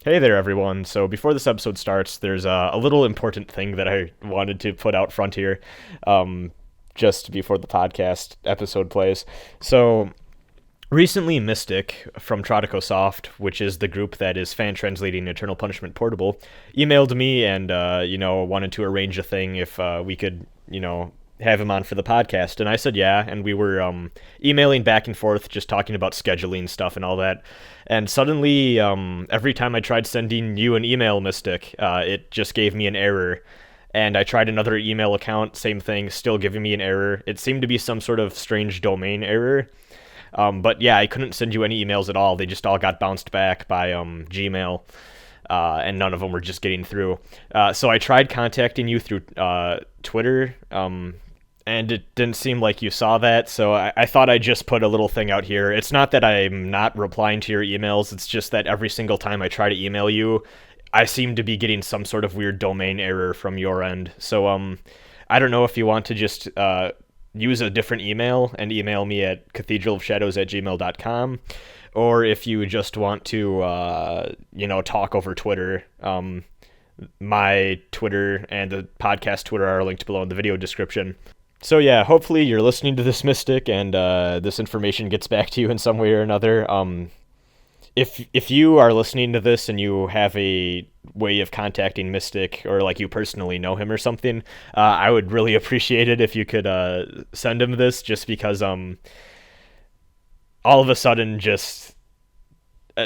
Hey there, everyone. So before this episode starts, there's a little important thing that I wanted to put out front here, um, just before the podcast episode plays. So recently, Mystic from Trotico Soft, which is the group that is fan translating Eternal Punishment Portable, emailed me and wanted to arrange a thing if we could have him on for the podcast. And I said yeah, and we were emailing back and forth, just talking about scheduling stuff and all that. And suddenly, every time I tried sending you an email, Mystic, it just gave me an error. And I tried another email account, same thing, still giving me an error. It seemed to be some sort of strange domain error. But yeah, I couldn't send you any emails at all. They just all got bounced back by Gmail, and none of them were just getting through. So I tried contacting you through Twitter, and it didn't seem like you saw that, so I thought I'd just put a little thing out here. It's not that I'm not replying to your emails, it's just that every single time I try to email you, I seem to be getting some sort of weird domain error from your end. So I don't know if you want to just use a different email and email me at cathedralofshadows@gmail.com, or if you just want to talk over Twitter. My Twitter and the podcast Twitter are linked below in the video description. So yeah, hopefully you're listening to this, Mystic, and this information gets back to you in some way or another. If you are listening to this and you have a way of contacting Mystic, or like you personally know him or something, I would really appreciate it if you could send him this, just because all of a sudden just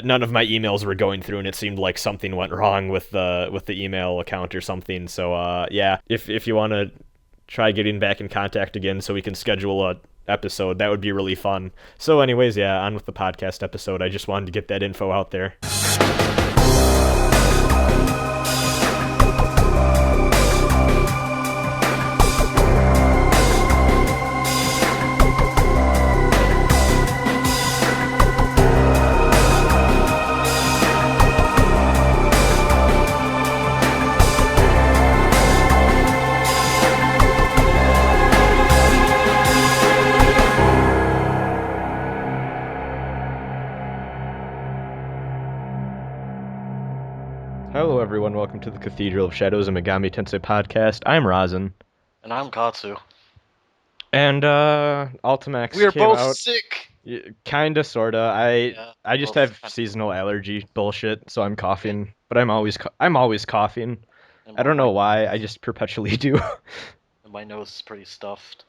none of my emails were going through, and it seemed like something went wrong with the email account or something. So yeah, if you want to try getting back in contact again so we can schedule a episode, that would be really fun. So anyways, yeah, on with the podcast episode. I just wanted to get that info out there. Hello everyone, welcome to the Cathedral of Shadows, a Megami Tensei Podcast. I'm Rasen. And I'm Katsu. And Ultimax We are came both out. sick. Kinda, sorta. I just both have kinda. seasonal allergy bullshit, so I'm coughing. But I'm always coughing. And I don't know my- why. I just perpetually do. And my nose is pretty stuffed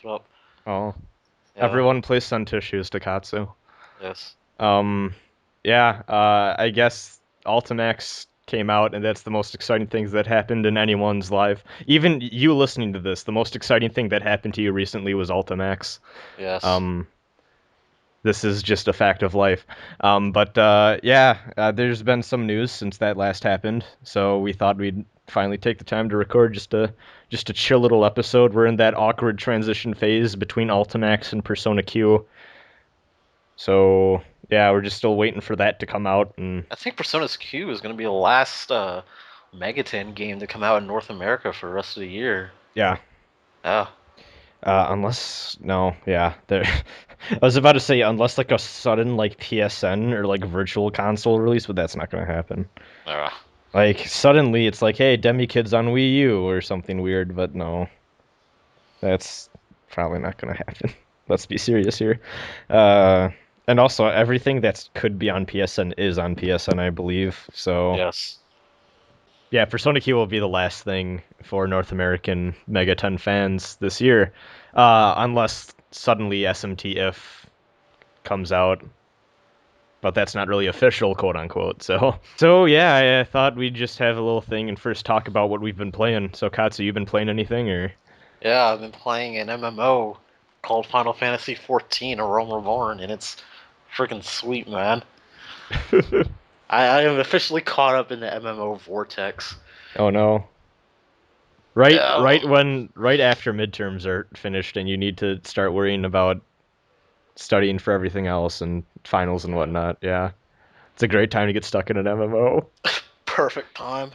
up. Oh, Yeah, everyone plays sun tissues to Katsu. Yes. Yeah. I guess Ultimax came out, and that's the most exciting things that happened in anyone's life. Even you listening to this, the most exciting thing that happened to you recently was Ultimax. Yes. This is just a fact of life. There's been some news since that last happened, so we thought we'd finally take the time to record just a chill little episode. We're in that awkward transition phase between Ultimax and Persona Q. So yeah, we're just still waiting for that to come out. And I think Persona's Q is going to be the last Megaten game to come out in North America for the rest of the year. yeah. Yeah. There. I was about to say unless like a sudden like PSN or like virtual console release, but that's not gonna happen. Like suddenly it's like, hey, Demi Kids on Wii U or something weird, but no, that's probably not gonna happen. Let's be serious here. And also everything that could be on PSN is on PSN, I believe. So Yes. yeah, Persona Q will be the last thing for North American Mega 10 fans this year, unless suddenly SMT-if comes out, but that's not really official, quote unquote. So yeah, I thought we'd just have a little thing and first talk about what we've been playing. So Katsu, you been playing anything or? Yeah, I've been playing an MMO called Final Fantasy XIV: A Realm Reborn, and it's freaking sweet, man. I am officially caught up in the MMO vortex. Oh no. Right Yeah. after midterms are finished and you need to start worrying about studying for everything else and finals and whatnot. Yeah. It's a great time to get stuck in an MMO. Perfect time.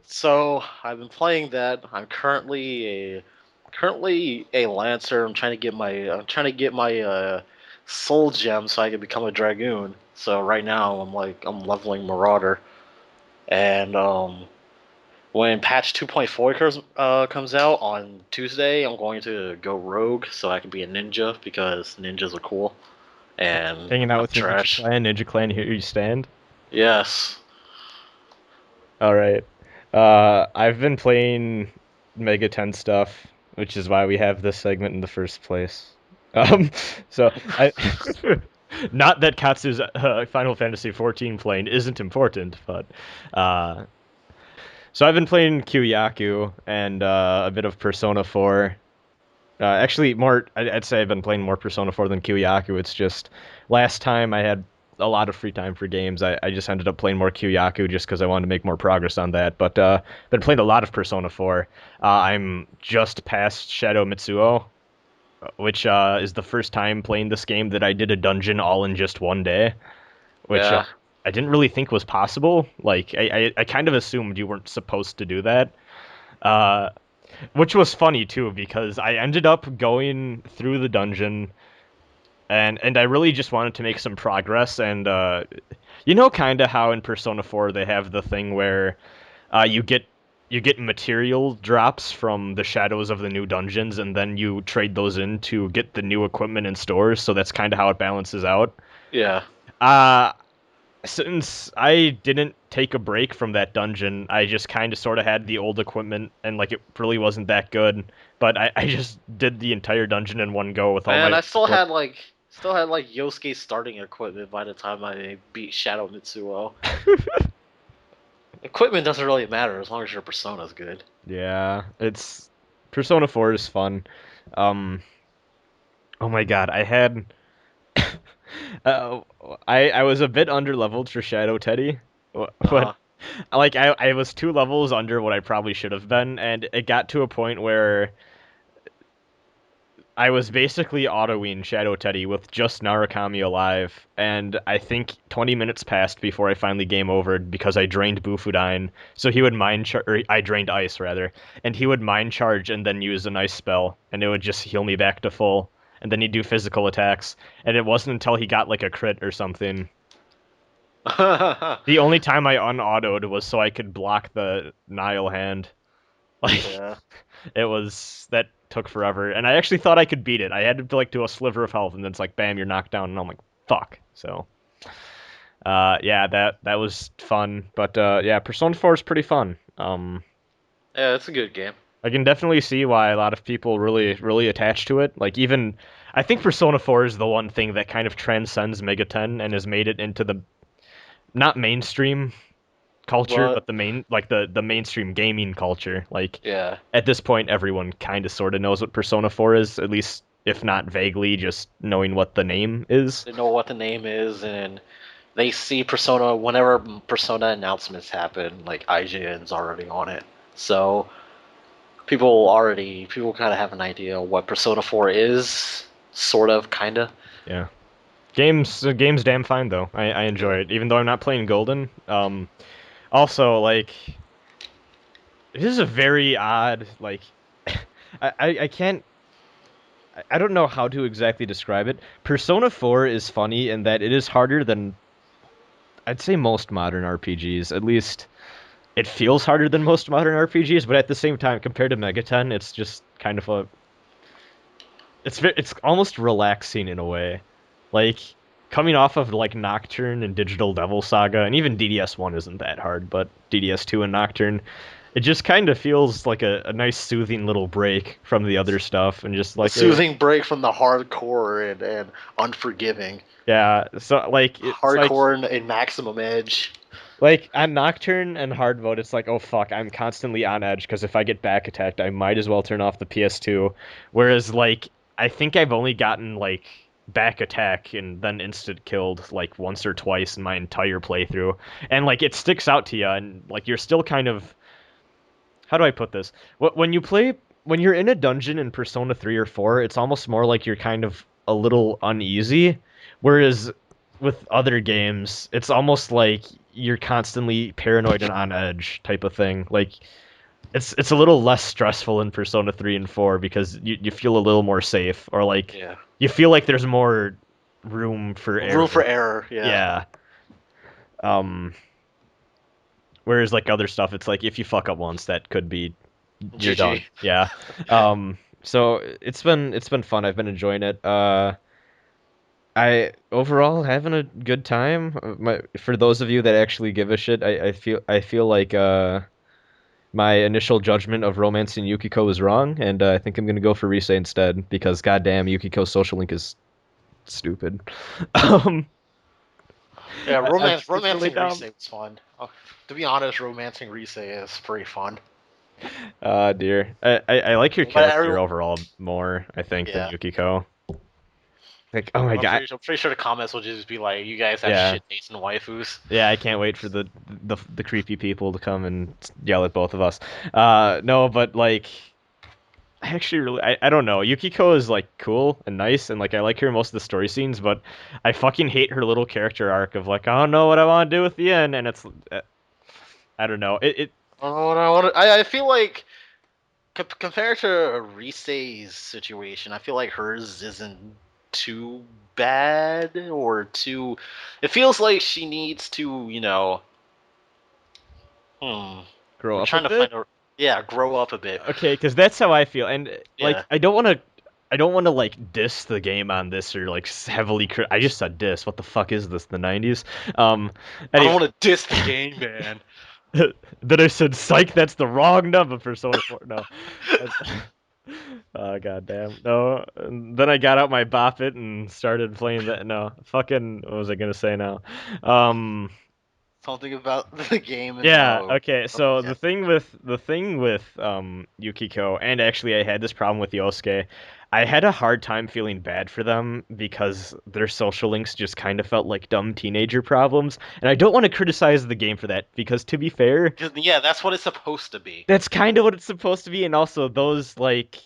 So I've been playing that. I'm currently a lancer. I'm trying to get my soul gem so I can become a dragoon. So right now I'm leveling marauder. And when patch 2.4 comes out on Tuesday, I'm going to go rogue so I can be a ninja because ninjas are cool and Hanging out not with your Ninja trash. Clan. Ninja Clan, here you stand. Yes. All right. I've been playing Mega 10 stuff, which is why we have this segment in the first place. Um, so I, not that Katsu's Final Fantasy 14 playing isn't important, but uh, so I've been playing Kyoyaku and a bit of Persona 4. Actually, more I'd say I've been playing more Persona 4 than Kyoyaku. It's just last time I had a lot of free time for games. I just ended up playing more Kyoyaku just because I wanted to make more progress on that. But been playing a lot of Persona 4. I'm just past Shadow Mitsuo, which is the first time playing this game that I did a dungeon all in just one day, which Yeah. I didn't really think was possible. Like I kind of assumed you weren't supposed to do that. Uh, which was funny too because I ended up going through the dungeon and I really just wanted to make some progress and kind of how in Persona 4 they have the thing where you get material drops from the shadows of the new dungeons and then you trade those in to get the new equipment in stores, so that's kind of how it balances out. Yeah. Uh since I didn't take a break from that dungeon, I just kind of sort of had the old equipment and like it really wasn't that good. But I just did the entire dungeon in one go with all Man, my I old equipment. still had like Yosuke's starting equipment by the time I beat Shadow Mitsuo. Equipment doesn't really matter as long as your persona's good. Yeah, it's Persona 4 is fun. Um, oh my God, I had uh, I was a bit under leveled for Shadow Teddy, but Uh like I was 2 levels under what I probably should have been, and it got to a point where I was basically autoing Shadow Teddy with just Narukami alive, and I think 20 minutes passed before I finally game overed because I drained Bufudine. So he would or I drained Ice rather, and he would mind charge and then use an Ice spell, and it would just heal me back to full. And then he'd do physical attacks, and it wasn't until he got like a crit or something. huh. The only time I unautoed was so I could block the Nile hand. Like Yeah. it was that took forever, and I actually thought I could beat it. I had to like do a sliver of health, and then it's like, bam, you're knocked down, and I'm like, fuck. So, yeah, that was fun, but yeah, Persona 4 is pretty fun. Yeah, it's a good game. I can definitely see why a lot of people really attach to it. Like even, I think Persona 4 is the one thing that kind of transcends Mega 10 and has made it into the not mainstream culture, But but the the mainstream gaming culture. Like yeah, at this point, everyone kind of sort of knows what Persona 4 is, at least if not vaguely, just knowing what the name is. they know what the name is, and they see Persona whenever Persona announcements happen. Like IGN's already on it, so people kind of have an idea what Persona 4 is, sort of, kind of. Yeah, game's damn fine though. I enjoy Yeah. it, even though I'm not playing Golden. Also like this is a very odd like I can't I don't know how to exactly describe it. Persona 4 is funny in that it is harder than I'd say most modern RPGs. At least it feels harder than most modern RPGs, but at the same time, compared to Megaton, it's just kind of a it's almost relaxing in a way. Like coming off of like Nocturne and Digital Devil Saga, and even DDS1 isn't that hard, but DDS2 and Nocturne, it just kind of feels like a nice soothing little break from the other stuff and just A like soothing break from the hardcore and unforgiving. yeah, so like it's like Hardcore and maximum edge. like on Nocturne and hard mode, it's like, oh fuck, I'm constantly on edge because if I get back attacked, I might as well turn off the PS2. Whereas like I think I've only gotten like back attack and then instant killed like once or twice in my entire playthrough, and like it sticks out to you, and like you're still kind of how do I put this? When you play when you're in a dungeon in Persona 3 or 4, it's almost more like you're kind of a little uneasy, whereas with other games, it's almost like you're constantly paranoid and on edge type of thing. Like it's a little less stressful in Persona 3 and 4 because you feel a little more safe or like Yeah. you feel like there's more room for Room for error. error, yeah. Yeah. Um Whereas like other stuff, it's like if you fuck up once, that could be you're done. GG. Yeah. So it's been fun. I've been enjoying it. I overall having a good time. For those of you that actually give a shit, I feel like my initial judgment of romancing Yukiko was wrong, and I think I'm gonna go for Rise instead because goddamn, Yukiko's social link is stupid. Um, Yeah, it's really romancing Rise dumb. was fun. To be honest, romancing Rise is pretty fun. Dear, I like your But character overall more, I think, than yeah, Yukiko. Like, oh my god, I'm pretty sure the comments will just be like, "You guys have yeah. shit taste in waifus." Yeah, I can't wait for the creepy people to come and yell at both of us. No, but like, I actually really, I don't know. Yukiko is like cool and nice, and like I like her in most of the story scenes, but I fucking hate her little character arc of like, I don't know what I want to do with the end, and it's, I don't know. It I feel like compared to Rise's situation, I feel like hers isn't too bad or too. It feels like she needs to, hmm. grow I'm up a trying to bit. find a yeah, grow up a bit. Okay, because that's how I feel, and like Yeah, I don't want to like diss the game on this or like heavily. I just said diss. What the fuck is this? The 90s. Um. I don't Anyway. want to diss the game, man. Then I said, "Psych, that's the wrong number for Persona 4." No. Oh goddamn. No. And then I got out my Bop It and started playing that. No. Fucking. What was I gonna say now? Um. Something about the game and Yeah, how. okay. Okay, So yeah. the thing with Yukiko, and actually I had this problem with Yosuke. I had a hard time feeling bad for them because their social links just kind of felt like dumb teenager problems. And I don't want to criticize the game for that because to be fair, 'Cause, yeah, that's what it's supposed to be. that's kind of what it's supposed to be, and also those like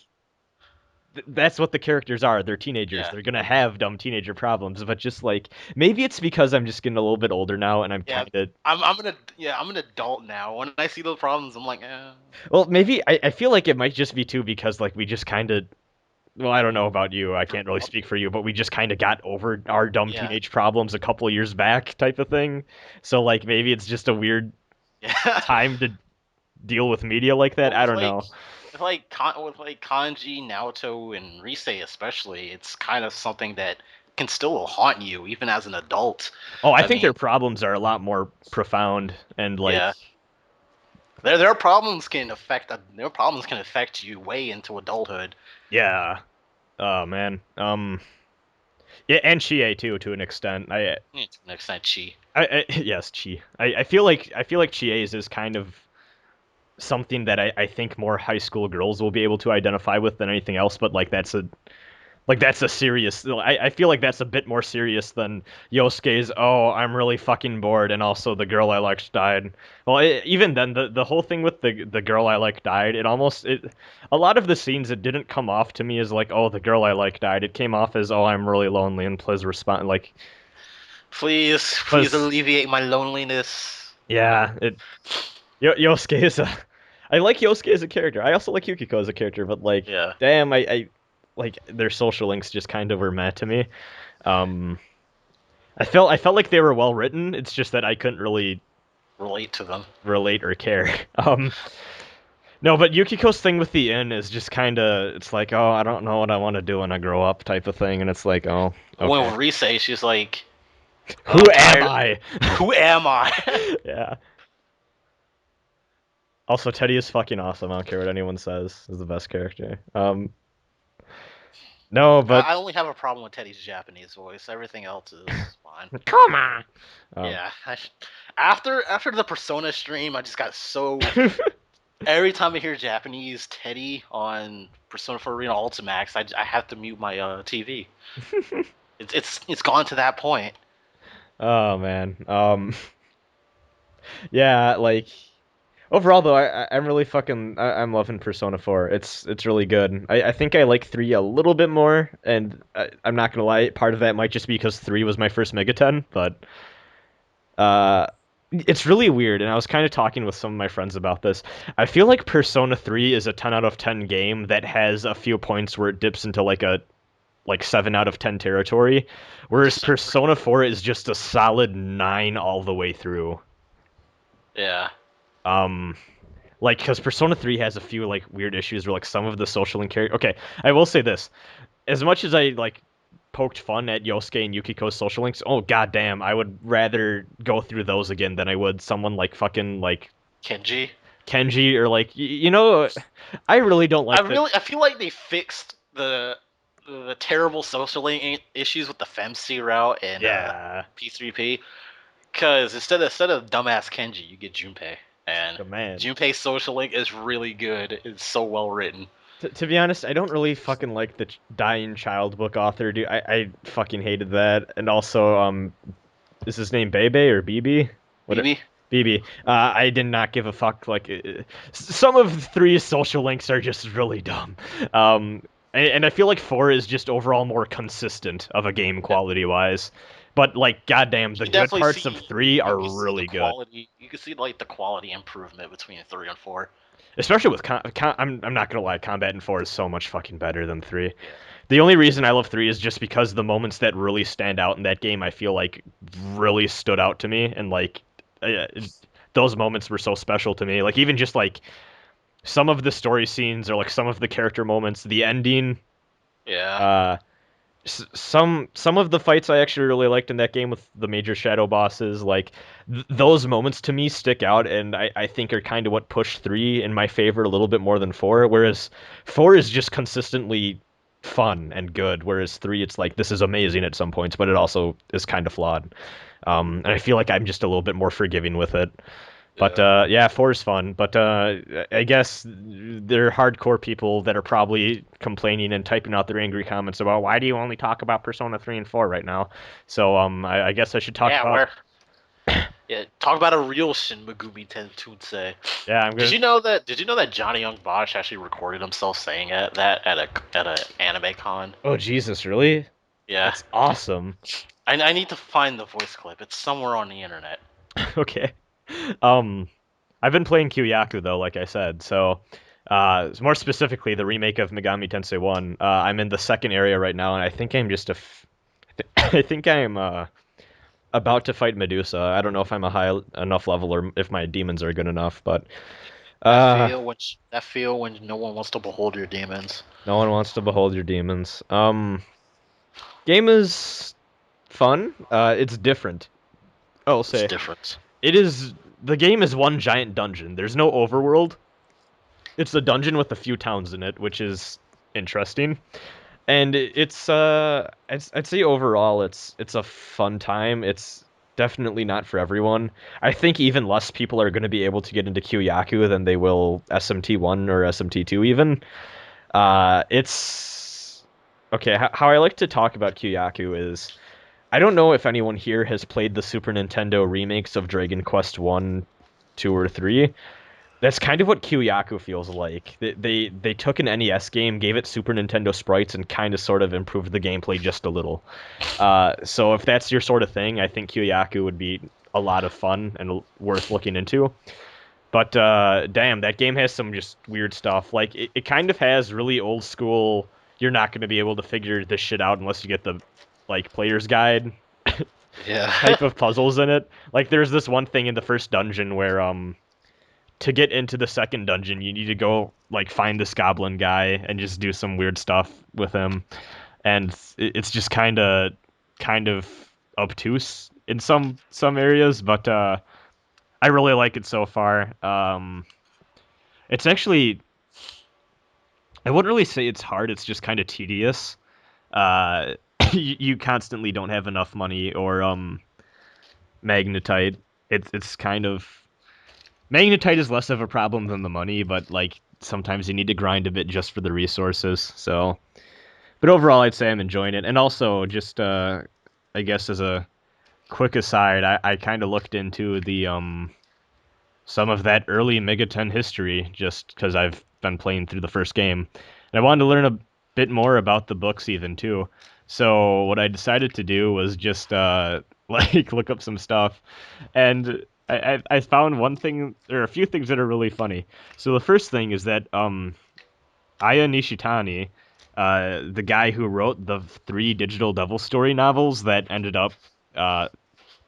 that's what the characters are. They're teenagers. Yeah, They're gonna have dumb teenager problems, but just like maybe it's because I'm just getting a little bit older now and I'm yeah. kind of I'm an adult now. When I see those problems, I'm like, eh. well, maybe I feel like it might just be too because like we just kind of well, I don't know about you. I can't really speak for you, but we just kind of got over our dumb Yeah, teenage problems a couple of years back type of thing. So like maybe it's just a weird yeah. time to deal with media like that. But I don't know. with like Kanji, Naoto, and Rise especially, it's kind of something that can still haunt you even as an adult. Oh, I I think mean, their problems are a lot more profound and like yeah, their problems can affect you way into adulthood. yeah. Oh man. Yeah, and Chie too, to an extent. Next time, Chi. Yes, Chi. I feel like Chie's is kind of something that I think more high school girls will be able to identify with than anything else. But like that's a serious. I feel like that's a bit more serious than Yosuke's. Oh, I'm really fucking bored, and also the girl I liked died. Well, even then, the whole thing with the girl I like died. A lot of the scenes it didn't come off to me as like, oh, the girl I like died. It came off as, oh, I'm really lonely, and please respond like Please was alleviate my loneliness. yeah. Yosuke is a. I like Yosuke as a character. I also like Yukiko as a character, but like, Yeah, damn, I like their social links just kind of were mad to me. Um, I felt like they were well written. It's just that I couldn't really relate to them. relate or care. No, but Yukiko's thing with the inn is just kind of it's like, oh, I don't know what I want to do when I grow up type of thing, and it's like, oh, When okay, with Rise, she's like, who I'm am tired. I? Who am I? Yeah. Also, Teddy is fucking awesome. I don't care what anyone says. Is the best character. No, but I only have a problem with Teddy's Japanese voice. Everything else is fine. come on. Yeah. After the Persona stream, I just got so. Every time I hear Japanese Teddy on Persona 4 Arena Ultimax, I have to mute my TV. It's gone to that point. Oh man. Yeah, like overall though, I'm really I'm loving Persona 4. It's really good. I think I like 3 a little bit more, and I'm not gonna lie, part of that might just be because 3 was my first Megaten, but uh, it's really weird. And I was kind of talking with some of my friends about this. I feel like Persona 3 is a 10 out of 10 game that has a few points where it dips into like a 7 out of 10 territory, whereas Persona 4 is just a solid 9 all the way through. Yeah. Like, because Persona 3 has a few like weird issues where like some of the social and character. Okay, I will say this: as much as I like poked fun at Yosuke and Yukiko's social links, oh goddamn, I would rather go through those again than I would someone like fucking like Kenji. Kenji or like I really don't like that. I feel like they fixed the terrible social issues with the FemC route in Yeah, P3P. Because instead of dumbass Kenji, you get Junpei, and oh, man. Junpei's social link is really good. It's so well written. To be honest, I don't really fucking like the dying child book author, dude. I fucking hated that. And also, is his name Bebe or BB? What? BB. BB. I did not give a fuck. Like, some of three's social links are just really dumb. And I feel like four is just overall more consistent of a game quality wise. But like, goddamn, the good parts of three are really good. Quality. You can see like the quality improvement between 3 and 4. Especially with I'm not gonna lie, combat in four is so much fucking better than three. Yeah. The only reason I love three is just because the moments that really stand out in that game, I feel like really stood out to me, and like those moments were so special to me. Like even just like some of the story scenes or like some of the character moments, the ending. Yeah. Some of the fights I actually really liked in that game with the major shadow bosses, like those moments to me stick out, and I think are kind of what pushed three in my favor a little bit more than four. Whereas four is just consistently fun and good, whereas three it's like this is amazing at some points, but it also is kind of flawed. And I feel like I'm just a little bit more forgiving with it. But yeah, four is fun. But I guess there are hardcore people that are probably complaining and typing out their angry comments about why do you only talk about Persona 3 and 4 right now? So I guess I should talk about. Yeah, talk about a real Shin Megami Tensei. Yeah, I'm gonna. Did you know that Johnny Young Bosch actually recorded himself saying that at a anime con? Oh Jesus, really? Yeah, That's awesome. I need to find the voice clip. It's somewhere on the internet. Okay. I've been playing Kyoyaku though, like I said. So, more specifically, the remake of Megami Tensei 1. I'm in the second area right now, and I think I'm just I think I'm about to fight Medusa. I don't know if I'm a high enough level or if my demons are good enough, but That feel when no one wants to behold your demons. no one wants to behold your demons. Game is fun. It's different. I'll say It's different. it is. The game is one giant dungeon. There's no overworld. It's a dungeon with a few towns in it, which is interesting. And I'd say overall it's a fun time. It's definitely not for everyone. I think even less people are going to be able to get into Kyoyaku than they will SMT1 or SMT2 even. It's okay. How I like to talk about Kyoyaku is I don't know if anyone here has played the Super Nintendo remakes of Dragon Quest 1, 2, or 3. That's kind of what Kyoyaku feels like. They took an NES game, gave it Super Nintendo sprites, and kind of sort of improved the gameplay just a little. So if that's your sort of thing, I think Kyoyaku would be a lot of fun and worth looking into. But damn, that game has some just weird stuff. Like it kind of has really old school. You're not going to be able to figure this shit out unless you get the like player's guide type of puzzles in it. Like there's this one thing in the first dungeon where to get into the second dungeon, you need to go like find this goblin guy and just do some weird stuff with him, and it's just kind of obtuse in some areas, but I really like it so far. It's actually I wouldn't really say it's hard. It's just kind of tedious. Uh, you constantly don't have enough money or magnetite. It's kind of magnetite is less of a problem than the money, but like sometimes you need to grind a bit just for the resources. So, but overall, I'd say I'm enjoying it. And also, just I guess as a quick aside, I kind of looked into the some of that early Megaten history just because I've been playing through the first game, and I wanted to learn a bit more about the books even too. So what I decided to do was just like look up some stuff, and I found one thing or a few things that are really funny. So the first thing is that Aya Nishitani, the guy who wrote the 3 Digital Devil Story novels that ended up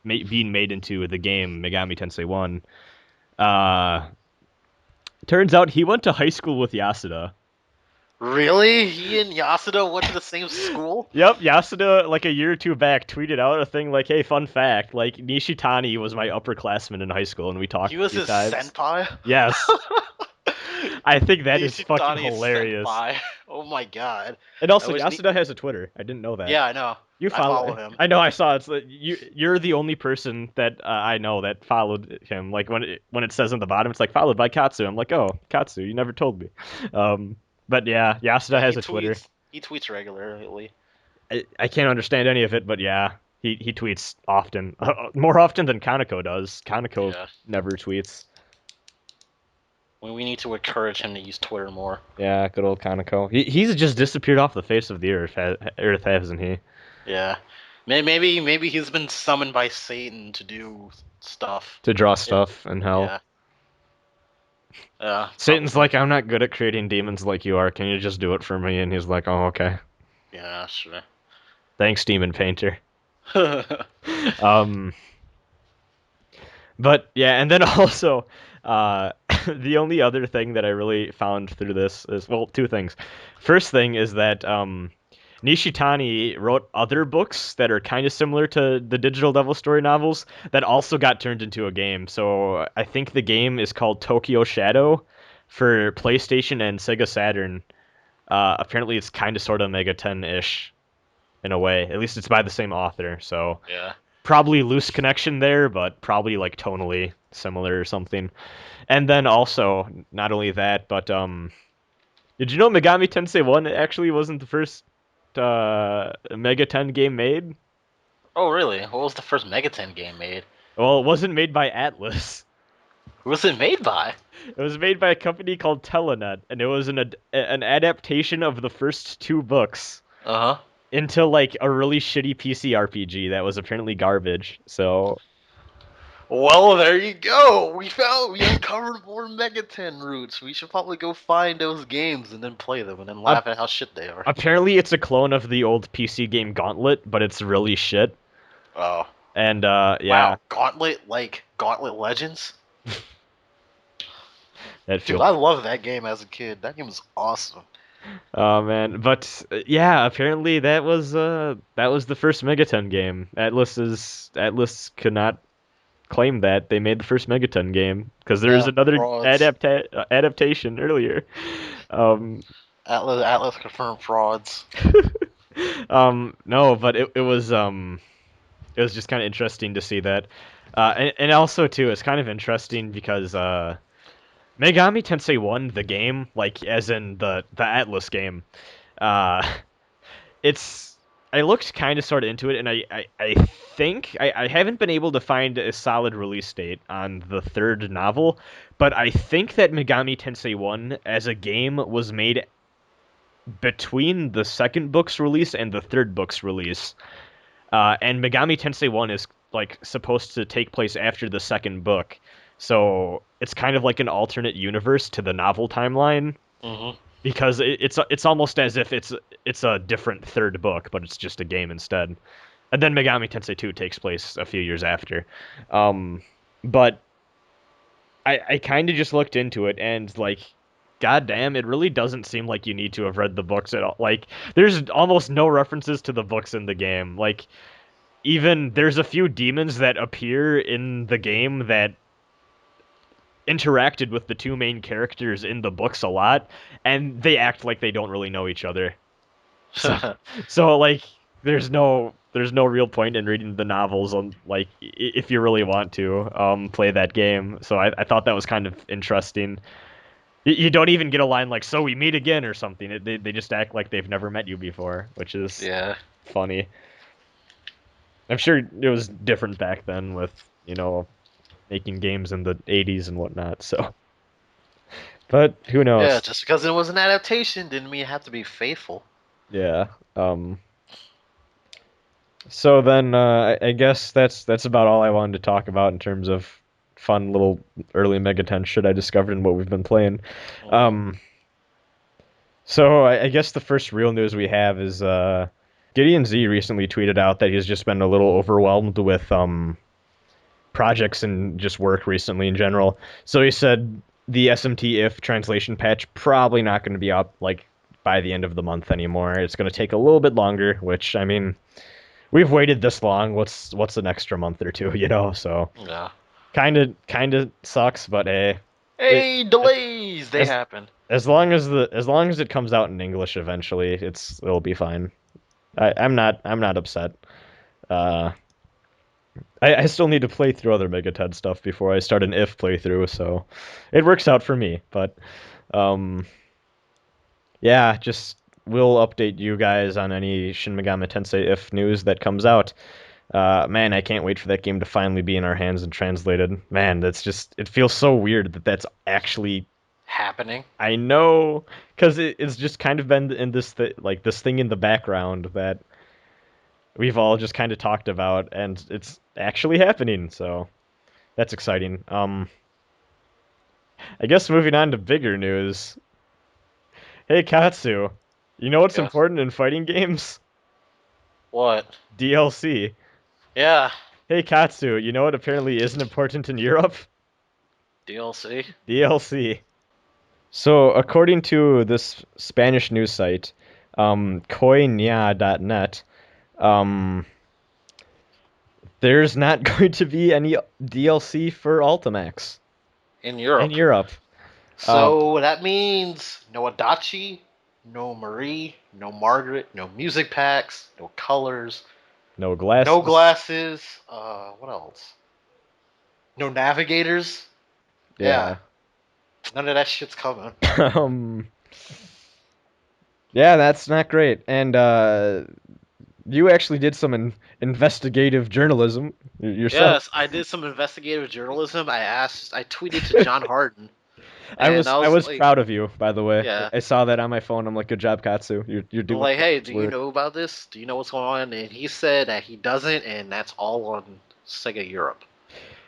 being made into the game Megami Tensei 1, Turns out he went to high school with Yasuda. Really? He and Yasuda went to the same school? Yep, Yasuda, like a year or two back, tweeted out a thing like, hey, fun fact, like, Nishitani was my upperclassman in high school, and we talked He a was few his times. senpai? Yes. I think that is fucking Nishitani is hilarious. senpai. Oh my god. And I also, wish Yasuda has a Twitter. I didn't know that. Yeah, I know. You I follow? follow him. I know. I saw it. It's like you're the only person that I know that followed him. Like when it says on the bottom, it's like followed by Katsu. I'm like, oh, Katsu, you never told me. But yeah, Yasuda Yeah, has a Twitter. He tweets regularly. I can't understand any of it, but yeah, he tweets often, more often than Kaneko does. Kaneko Yeah. never tweets. We need to encourage him to use Twitter more. Yeah, good old Kaneko. He's just disappeared off the face of the earth, hasn't he? Yeah. Maybe he's been summoned by Satan to do stuff. To draw stuff in hell. Yeah. Yeah. Satan's probably. like, I'm not good at creating demons like you are. Can you just do it for me? And he's like, oh, okay. Yeah, sure. Thanks, Demon Painter. But yeah, and then also, the only other thing that I really found through this is, well, two things. First thing is that Nishitani wrote other books that are kind of similar to the Digital Devil Story novels that also got turned into a game. So I think the game is called Tokyo Shadow for PlayStation and Sega Saturn. Apparently, it's kind of sort of Mega 10-ish in a way. At least it's by the same author. So Yeah. probably loose connection there, but probably like tonally similar or something. And then also, not only that, but did you know Megami Tensei 1 actually wasn't the first Mega 10 game made? Oh, really? What was the first Megaten game made? Well, it wasn't made by Atlus. Who was it made by? It was made by a company called Telenet, and it was an adaptation of the first two books Uh-huh. into like a really shitty PC RPG that was apparently garbage. So Well, there you go. We uncovered more Megaten roots. We should probably go find those games and then play them and then laugh at how shit they are. apparently it's a clone of the old PC game Gauntlet, but it's really shit. Oh. And yeah, Wow, Gauntlet, like Gauntlet Legends? that Dude, feels. I love that game as a kid. That game was awesome. Oh man, but yeah, apparently that was the first Megaton game. Atlus could not claim that they made the first Megaton game because there is Yeah, another frauds. adaptation earlier. Um, Atlas confirmed frauds. no, but it was just kind of interesting to see that, and also too, it's kind of interesting because Megami Tensei 1, the game, like as in the Atlus game, uh, it's I looked kind of sort of into it, and I think I haven't been able to find a solid release date on the third novel, but I think that Megami Tensei 1 as a game was made between the second book's release and the third book's release. And Megami Tensei 1 is like supposed to take place after the second book. So it's kind of like an alternate universe to the novel timeline Mm-hmm. because it's almost as if it's a different third book, but it's just a game instead. And then Megami Tensei 2 takes place a few years after. But I kind of just looked into it and like goddamn, it really doesn't seem like you need to have read the books at all. Like there's almost no references to the books in the game. Like even there's a few demons that appear in the game that interacted with the two main characters in the books a lot, and they act like they don't really know each other. So like there's no real point in reading the novels on like if you really want to play that game. So I thought that was kind of interesting. You don't even get a line like "so we meet again" or something. They just act like they've never met you before, which is Yeah. funny. I'm sure it was different back then with, you know, making games in the 80s and whatnot, so. But who knows? Yeah, just because it was an adaptation didn't mean it had to be faithful. Yeah. So then I guess that's about all I wanted to talk about in terms of fun little early Megaten shit I discovered in what we've been playing. So I guess the first real news we have is Gideon Z recently tweeted out that he's just been a little overwhelmed with projects and just work recently in general. So he said the SMT if translation patch probably not going to be up like by the end of the month anymore. It's going to take a little bit longer, which I mean, we've waited this long. What's an extra month or two, So Yeah. kind of sucks, but hey, Hey, delays! They as happen. as long as it comes out in English eventually, it'll be fine. I'm not upset. Uh, I still need to play through other Megated stuff before I start an if playthrough, so it works out for me. But um, yeah, just we'll update you guys on any Shin Megami Tensei if news that comes out. Man, I can't wait for that game to finally be in our hands and translated. Man, it feels so weird that that's actually Happening. I know, because it's just kind of been in this thing in the background that we've all just kind of talked about, and it's actually happening. So that's exciting. I guess moving on to bigger news. Hey Katsu, you know what's Yes. important in fighting games? What? DLC. Yeah. Hey Katsu, you know what apparently isn't important in Europe? DLC. DLC. So, according to this Spanish news site, Koinya.net, um, there's not going to be any DLC for Ultimax In in Europe. Europe. Um, So that means no Adachi, no Marie, no Margaret, no music packs, no colors, no no glasses. glasses. What else? No navigators. Yeah, Yeah. none of that shit's coming. um, yeah, that's not great. And you actually did some investigative journalism yourself. Yes, I did some investigative journalism. I tweeted to John Harden, I and was I I was was like, proud of you, by the way. yeah, I saw that on my phone. I'm like, good job, Katsu. You're I'm doing like, hey, God's do you work. know about this? Do you know what's going on? And he said that he doesn't, and that's all on Sega Europe.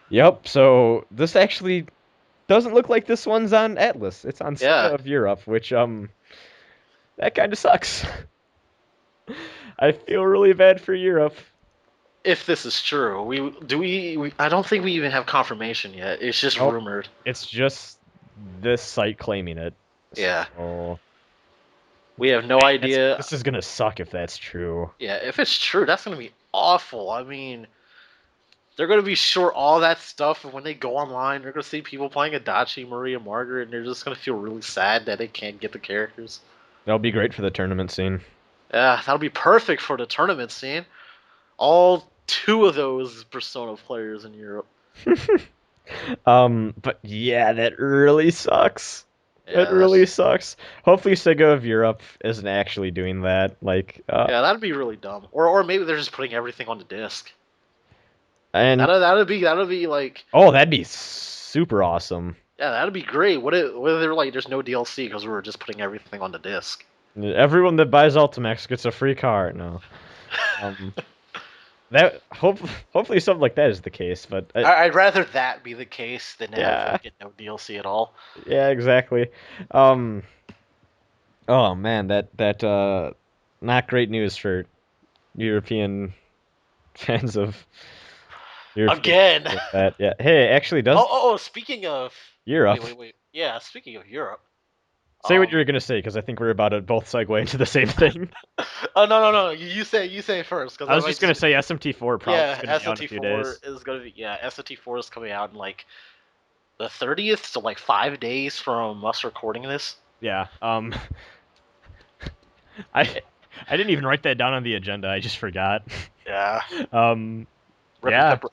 Yep. So this actually doesn't look like this one's on Atlus. It's on Sega Yeah, of Europe, which that kind of sucks. I feel really bad for Europe. if this is true, I don't think we even have confirmation yet. It's just Nope. rumored. It's just this site claiming it. Yeah, So we have no man, that's idea. this is gonna suck if that's true. Yeah, if it's true, that's gonna be awful. I mean, they're gonna be short all that stuff, and when they go online, they're gonna see people playing Adachi, Maria, Margaret, and they're just gonna feel really sad that they can't get the characters. That'll be great for the tournament scene. Yeah, that'll be perfect for the tournament scene. All two of those Persona players in Europe. But yeah, that really sucks. That really Yes. sucks. Hopefully Sega of Europe isn't actually doing that. Yeah, that'd be really dumb. Or maybe they're just putting everything on the disc. and That'd be like oh, that'd be super awesome. yeah, that'd be great. What if they're like there's no DLC because we were just putting everything on the disc. Everyone that buys Ultimax gets a free car. No. Um, that hopefully something like that is the case, but I'd rather that be the case than have yeah, like get no DLC at all. yeah, exactly. Um, oh man, that not great news for European fans of European Again. like that. Yeah. Hey, actually, does Speaking of Europe? wait. Yeah, speaking of Europe. Say what you Um were gonna say, because I think we're about to both segue into the same thing. Oh no. You say it first because I I was might just gonna just say SMT4 probably is yeah, gonna be out in a few SLT4 days. is gonna be SLT4 is coming out in like the 30th, so like 5 days from us recording this. Yeah. I I didn't even write that down on the agenda. I just forgot. Yeah. Um, Rip and yeah. pepper.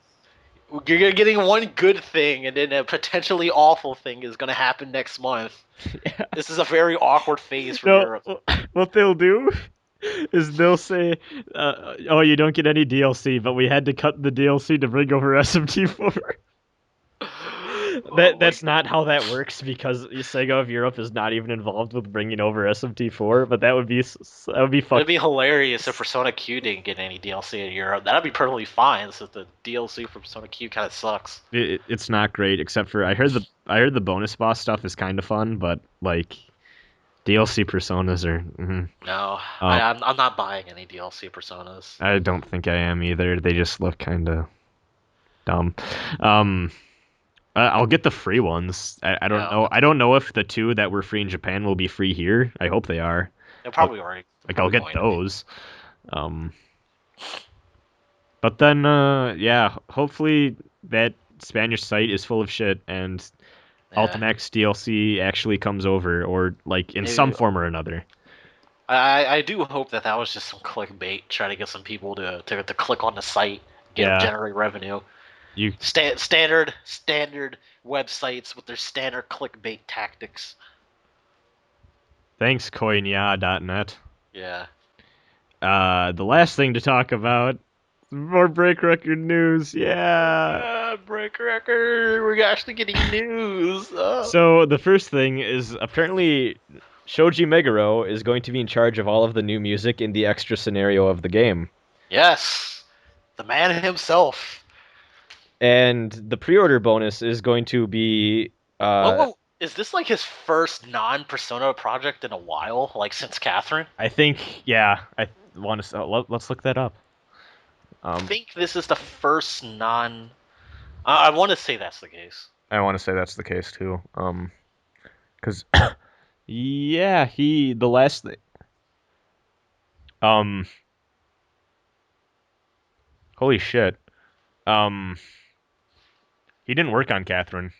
You're getting one good thing, and then a potentially awful thing is gonna happen next month. Yeah. This is a very awkward phase for No, Europe. what they'll do is they'll say, "Oh, you don't get any DLC, but we had to cut the DLC to bring over SMT4." Oh my That's not how that works because Sega of Europe is not even involved with bringing over SMT4. But that would be It'd fucking. be hilarious if Persona Q didn't get any DLC in Europe. That'd be perfectly fine, since the DLC for Persona Q kind of sucks. It's not great except for I heard the bonus boss stuff is kind of fun, but like DLC personas are. No, Um, I'm not buying any DLC Personas. I don't think I am either. They just look kind of. Dumb. Um, I'll get the free ones. I don't Yeah, know. I don't know if the two that were free in Japan will be free here. I hope they are. they're I'll, probably already they're I'll probably get going to be. those. Um, but then, yeah, hopefully that Spanish site is full of shit and Yeah, Ultimax DLC actually comes over, or like in some maybe. form or another. I do hope that that was just some clickbait, try to get some people to click on the site, Yeah, generate revenue. you. Standard websites with their standard clickbait tactics. Thanks, Koinya.net. Yeah. The last thing to talk about, more break record news. Yeah. Break record. We're actually getting news. So the first thing is apparently Shoji Meguro is going to be in charge of all of the new music in the extra scenario of the game. Yes, the man himself. And the pre-order bonus is going to be What is this like his first non-Persona project in a while? Like since Catherine? I think, yeah, I want to let's look that up. I think this is the first non. I want to say that's the case. I want to say that's the case too. Cuz yeah, he the last um holy shit. Um he didn't work on Catherine.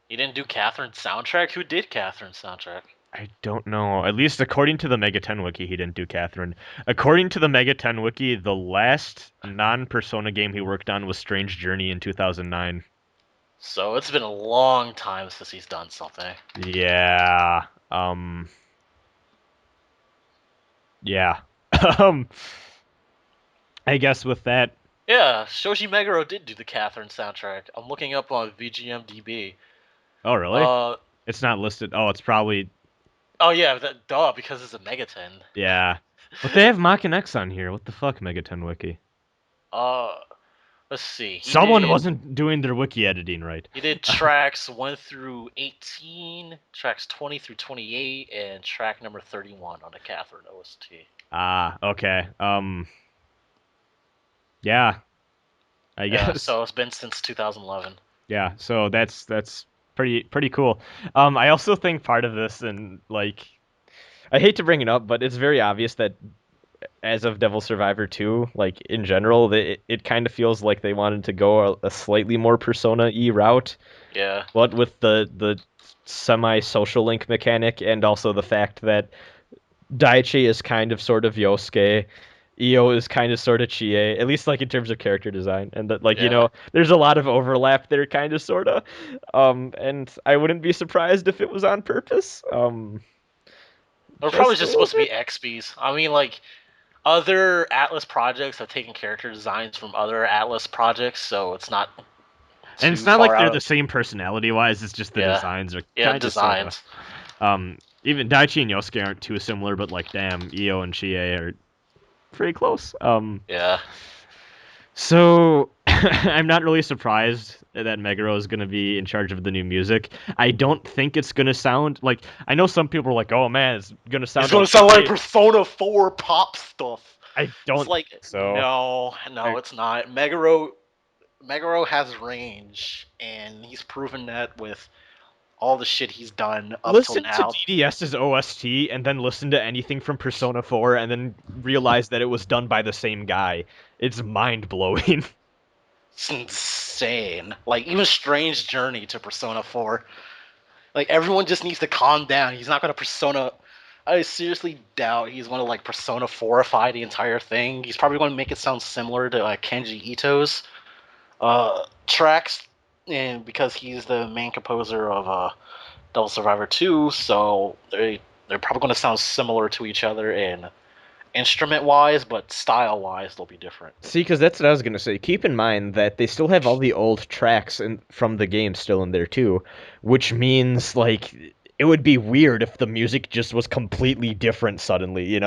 He didn't do Catherine's soundtrack. Who did Catherine's soundtrack? I don't know. At least according to the Mega 10 wiki, he didn't do Catherine. According to the Mega 10 wiki, the last non-Persona game he worked on was Strange Journey in 2009. So it's been a long time since he's done something. Yeah. Yeah. um I guess with that. Yeah, Shoji Meguro did do the Catherine soundtrack. I'm looking up on VGMDB. Oh, really? Uh, It's not listed. Oh, it's probably oh yeah, duh, because it's a Megaten. yeah. But they have Mach and X on here. What the fuck, Mega 10 wiki? Uh, let's see. Someone wasn't doing their wiki editing right. He did tracks 1 through 18, tracks 20 through 28, and track number 31 on the Catherine OST. Ah, okay. Yeah, I Yeah, guess. so it's been since 2011. Yeah, so that's pretty cool. I also think part of this, and like I hate to bring it up, but it's very obvious that as of Devil Survivor 2, like in general, it kind of feels like they wanted to go a slightly more Persona-y route, Yeah. but with the semi-social link mechanic, and also the fact that Daichi is kind of sort of Yosuke. Io is kind of sort of Chie, at least like in terms of character design, and that like Yeah. there's a lot of overlap there, kind of sorta. And I wouldn't be surprised if it was on purpose. They're probably Just a just little supposed to be bit. XPs. I mean, like, other Atlus projects have taken character designs from other Atlus projects, so it's not And it's too not far like they're out the of. same personality wise. It's just the Yeah. designs are Yeah, kind of sorta. designs. Even Daichi and Yosuke aren't too similar, but like damn, Io and Chie are pretty close. Yeah. So I'm not really surprised that Meguro is going to be in charge of the new music. I don't think it's going to sound like I know some people are like, "Oh man, it's going to It's sound gonna sound like okay." Persona 4 pop stuff. I It's don't like, think so. no, I, it's not. Meguro has range, and he's proven that with all the shit he's done up till listen to now. DDS's OST and then listen to anything from Persona 4 and then realize that it was done by the same guy. It's mind-blowing. It's insane. Like, even Strange Journey to Persona 4. Like, everyone just needs to calm down. He's not gonna Persona. I seriously doubt he's gonna, like, Persona 4ify the entire thing. He's probably gonna make it sound similar to, like, Kenji Ito's tracks, and because he's the main composer of Devil Survivor 2, so they're probably going to sound similar to each other in instrument wise, but style wise they'll be different. See, because that's what I was gonna say. Keep in mind that they still have all the old tracks from the game still in there too, which means like it would be weird if the music just was completely different suddenly.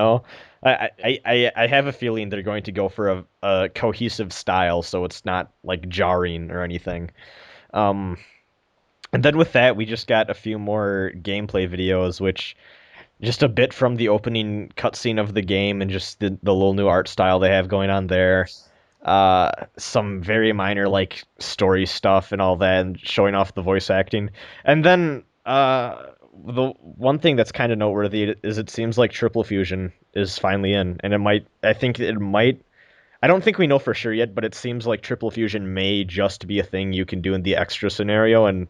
I have a feeling they're going to go for a cohesive style, so it's not like jarring or anything. Um, and then with that, we just got a few more gameplay videos, which just a bit from the opening cutscene of the game and just the little new art style they have going on there. some very minor like story stuff and all that, and showing off the voice acting. And then the one thing that's kind of noteworthy is it seems like Triple Fusion is finally in, and I don't think we know for sure yet, but it seems like Triple Fusion may just be a thing you can do in the extra scenario and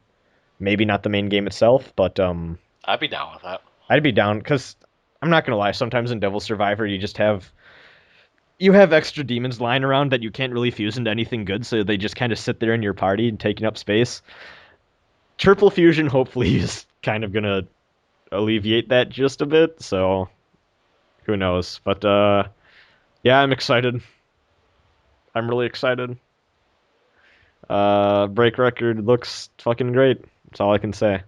maybe not the main game itself, but I'd be down with that. I'd be down because I'm not gonna lie, sometimes in Devil Survivor you have extra demons lying around that you can't really fuse into anything good, so they just kind of sit there in your party and taking up space. Triple Fusion hopefully is kind of gonna alleviate that just a bit, so who knows. But yeah, I'm excited. I'm really excited. Break Record looks fucking great. That's all I can say.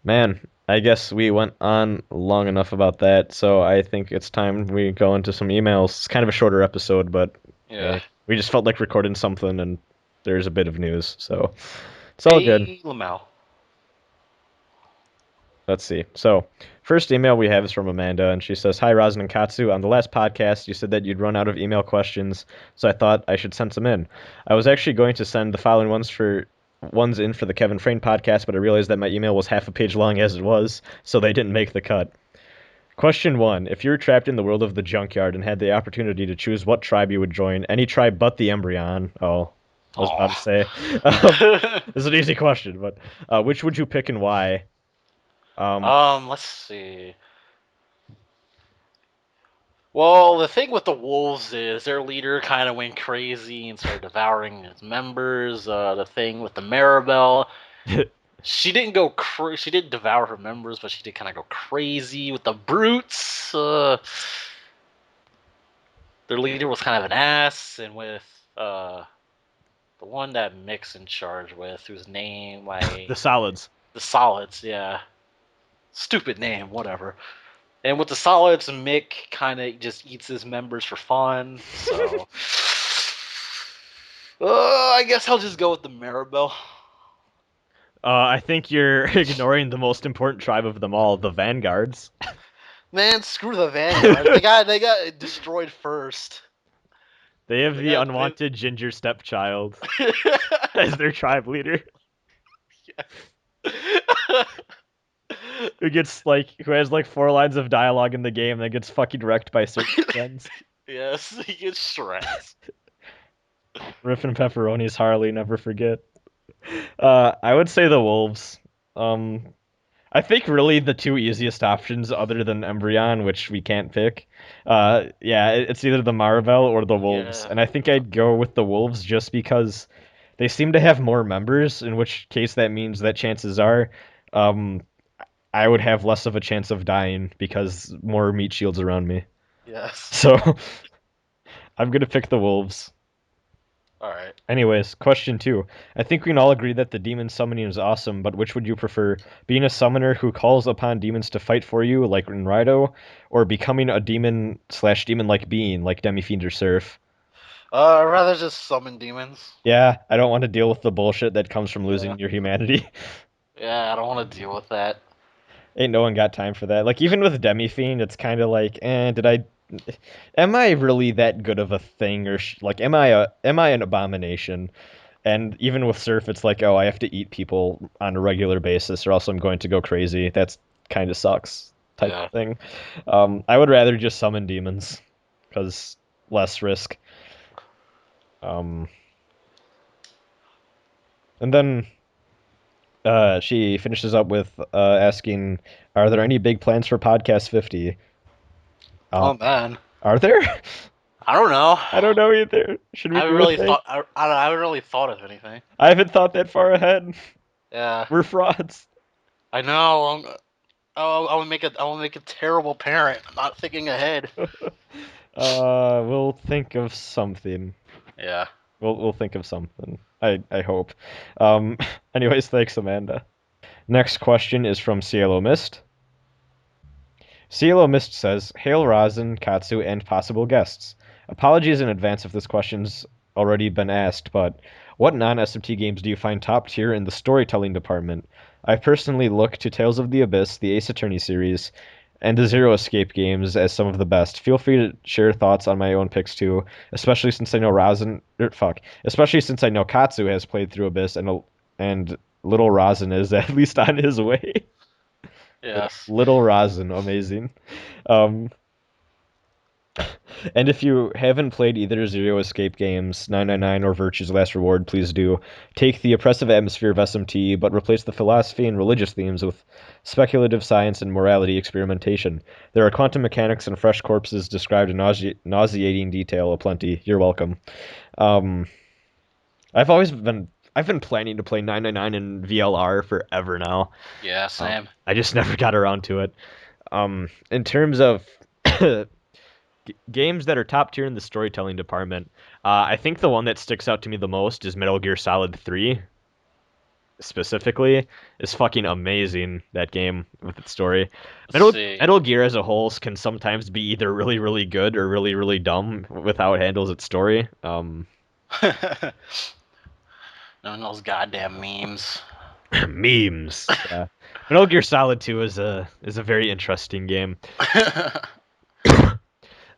Man, I guess we went on long enough about that, so I think it's time we go into some emails. It's kind of a shorter episode, but Yeah. we just felt like recording something, and there's a bit of news, so it's all good. Hey, Lamau. Let's see. So, first email we have is from Amanda, and she says, "Hi, Rasen and Katsu. On the last podcast, you said that you'd run out of email questions, so I thought I should send some in. I was actually going to send the following ones in for the Kevin Frayne podcast, but I realized that my email was half a page long as it was, so they didn't make the cut. Question 1. If you were trapped in the world of the junkyard and had the opportunity to choose what tribe you would join, any tribe but the Embryon." Oh, I was about to say. This is an easy question, but which would you pick and why? Let's see. Well, the thing with the wolves is their leader kind of went crazy and started devouring his members. The thing with the Maribel, she didn't go she didn't devour her members, but she did kind of go crazy with the brutes. Their leader was kind of an ass, and with the one that Mick's in charge with, whose name The Solids. the Solids, yeah, stupid name, whatever. And with the Solids, Mick kind of just eats his members for fun. So, I guess I'll just go with the Maribel. I think you're ignoring the most important tribe of them all, the Vanguards. Man, screw the Vanguard. they got destroyed first. They have the unwanted ginger stepchild as their tribe leader. Who has like 4 lines of dialogue in the game that gets fucking wrecked by certain friends. Yes, he gets stressed. Riff and Pepperoni's Harley, never forget. I would say the wolves. I think really the two easiest options other than Embryon, which we can't pick. Yeah, it's either the Marvel or the wolves. Yeah. And I think I'd go with the wolves just because they seem to have more members, in which case that means that chances are I would have less of a chance of dying because more meat shields around me. Yes. So I'm gonna pick the wolves. Alright. Anyways, question 2. I think we can all agree that the demon summoning is awesome, but which would you prefer? Being a summoner who calls upon demons to fight for you, like in Raido, or becoming a demon/demon-like being, like Demi-Fiend or Surf? I'd rather just summon demons. Yeah, I don't want to deal with the bullshit that comes from losing your humanity. Yeah, I don't want to deal with that. Ain't no one got time for that. Like, even with Demi-Fiend, it's kind of like, am I really that good of a thing, or am I an abomination? And even with Surf, it's like, oh, I have to eat people on a regular basis, or else I'm going to go crazy. That's kind of sucks type of thing. I would rather just summon demons, because less risk. And then she finishes up with asking, "Are there any big plans for Podcast 50?" Oh man, are there? I don't know. I don't know either. Should we? I haven't really thought. I haven't really thought of anything. I haven't thought that far ahead. Yeah, we're frauds. I know. I will make a terrible parent. I'm not thinking ahead. We'll think of something. Yeah. We'll think of something. I hope. Anyways, thanks, Amanda. Next question is from Cielo Mist. Cielo Mist says, "Hail Rasen, Katsu, and possible guests. Apologies in advance if this question's already been asked, but what non-SMT games do you find top tier in the storytelling department? I personally look to Tales of the Abyss, the Ace Attorney series, and the Zero Escape games as some of the best. Feel free to share thoughts on my own picks too, especially since I know especially since I know Katsu has played through Abyss and little Rasen is at least on his way. Yes. Little Rasen, amazing. Um, and if you haven't played either Zero Escape games, 999 or Virtue's Last Reward, please do. Take the oppressive atmosphere of SMT, but replace the philosophy and religious themes with speculative science and morality experimentation. There are quantum mechanics and fresh corpses described in nauseating detail aplenty. You're welcome. Um, I've been planning to play 999 in VLR forever now. Yeah, same. I just never got around to it. In terms of games that are top tier in the storytelling department, I think the one that sticks out to me the most is Metal Gear Solid 3 specifically. Is fucking amazing, that game with its story. Let's see. Metal Gear as a whole can sometimes be either really really good or really really dumb with how it handles its story. None of those goddamn memes. Memes. Yeah. Metal Gear Solid 2 is a very interesting game.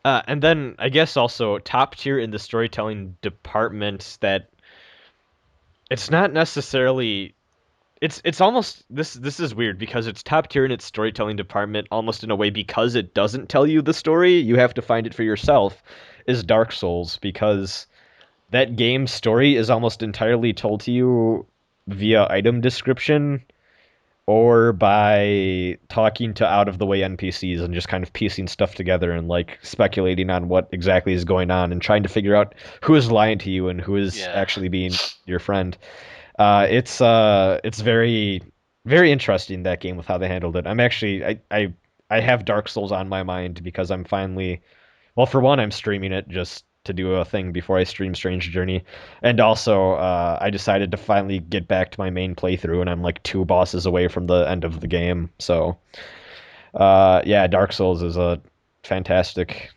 And then I guess also top tier in the storytelling department that it's not necessarily it's almost this is weird because it's top tier in its storytelling department almost in a way because it doesn't tell you the story, you have to find it for yourself, is Dark Souls, because that game's story is almost entirely told to you via item description or by talking to out of the way NPCs and just kind of piecing stuff together and like speculating on what exactly is going on and trying to figure out who is lying to you and who is Yeah. actually being your friend. It's very very interesting, that game, with how they handled it. I'm actually I have Dark Souls on my mind because I'm finally, well, for one, I'm streaming it just to do a thing before I stream Strange Journey, and also I decided to finally get back to my main playthrough, and I'm like two bosses away from the end of the game. So, yeah, Dark Souls is a fantastic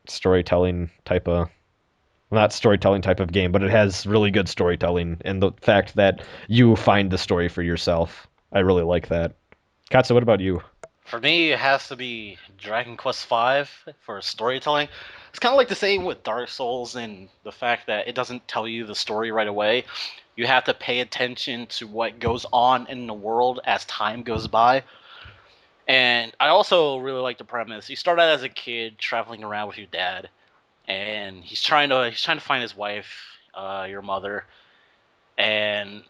storytelling type of, not storytelling type of game, but it has really good storytelling, and the fact that you find the story for yourself, I really like that. Katsu, what about you? For me, it has to be Dragon Quest V for storytelling. It's kind of like the same with Dark Souls and the fact that it doesn't tell you the story right away. You have to pay attention to what goes on in the world as time goes by. And I also really like the premise. You start out as a kid traveling around with your dad, and he's trying to find his wife, your mother, and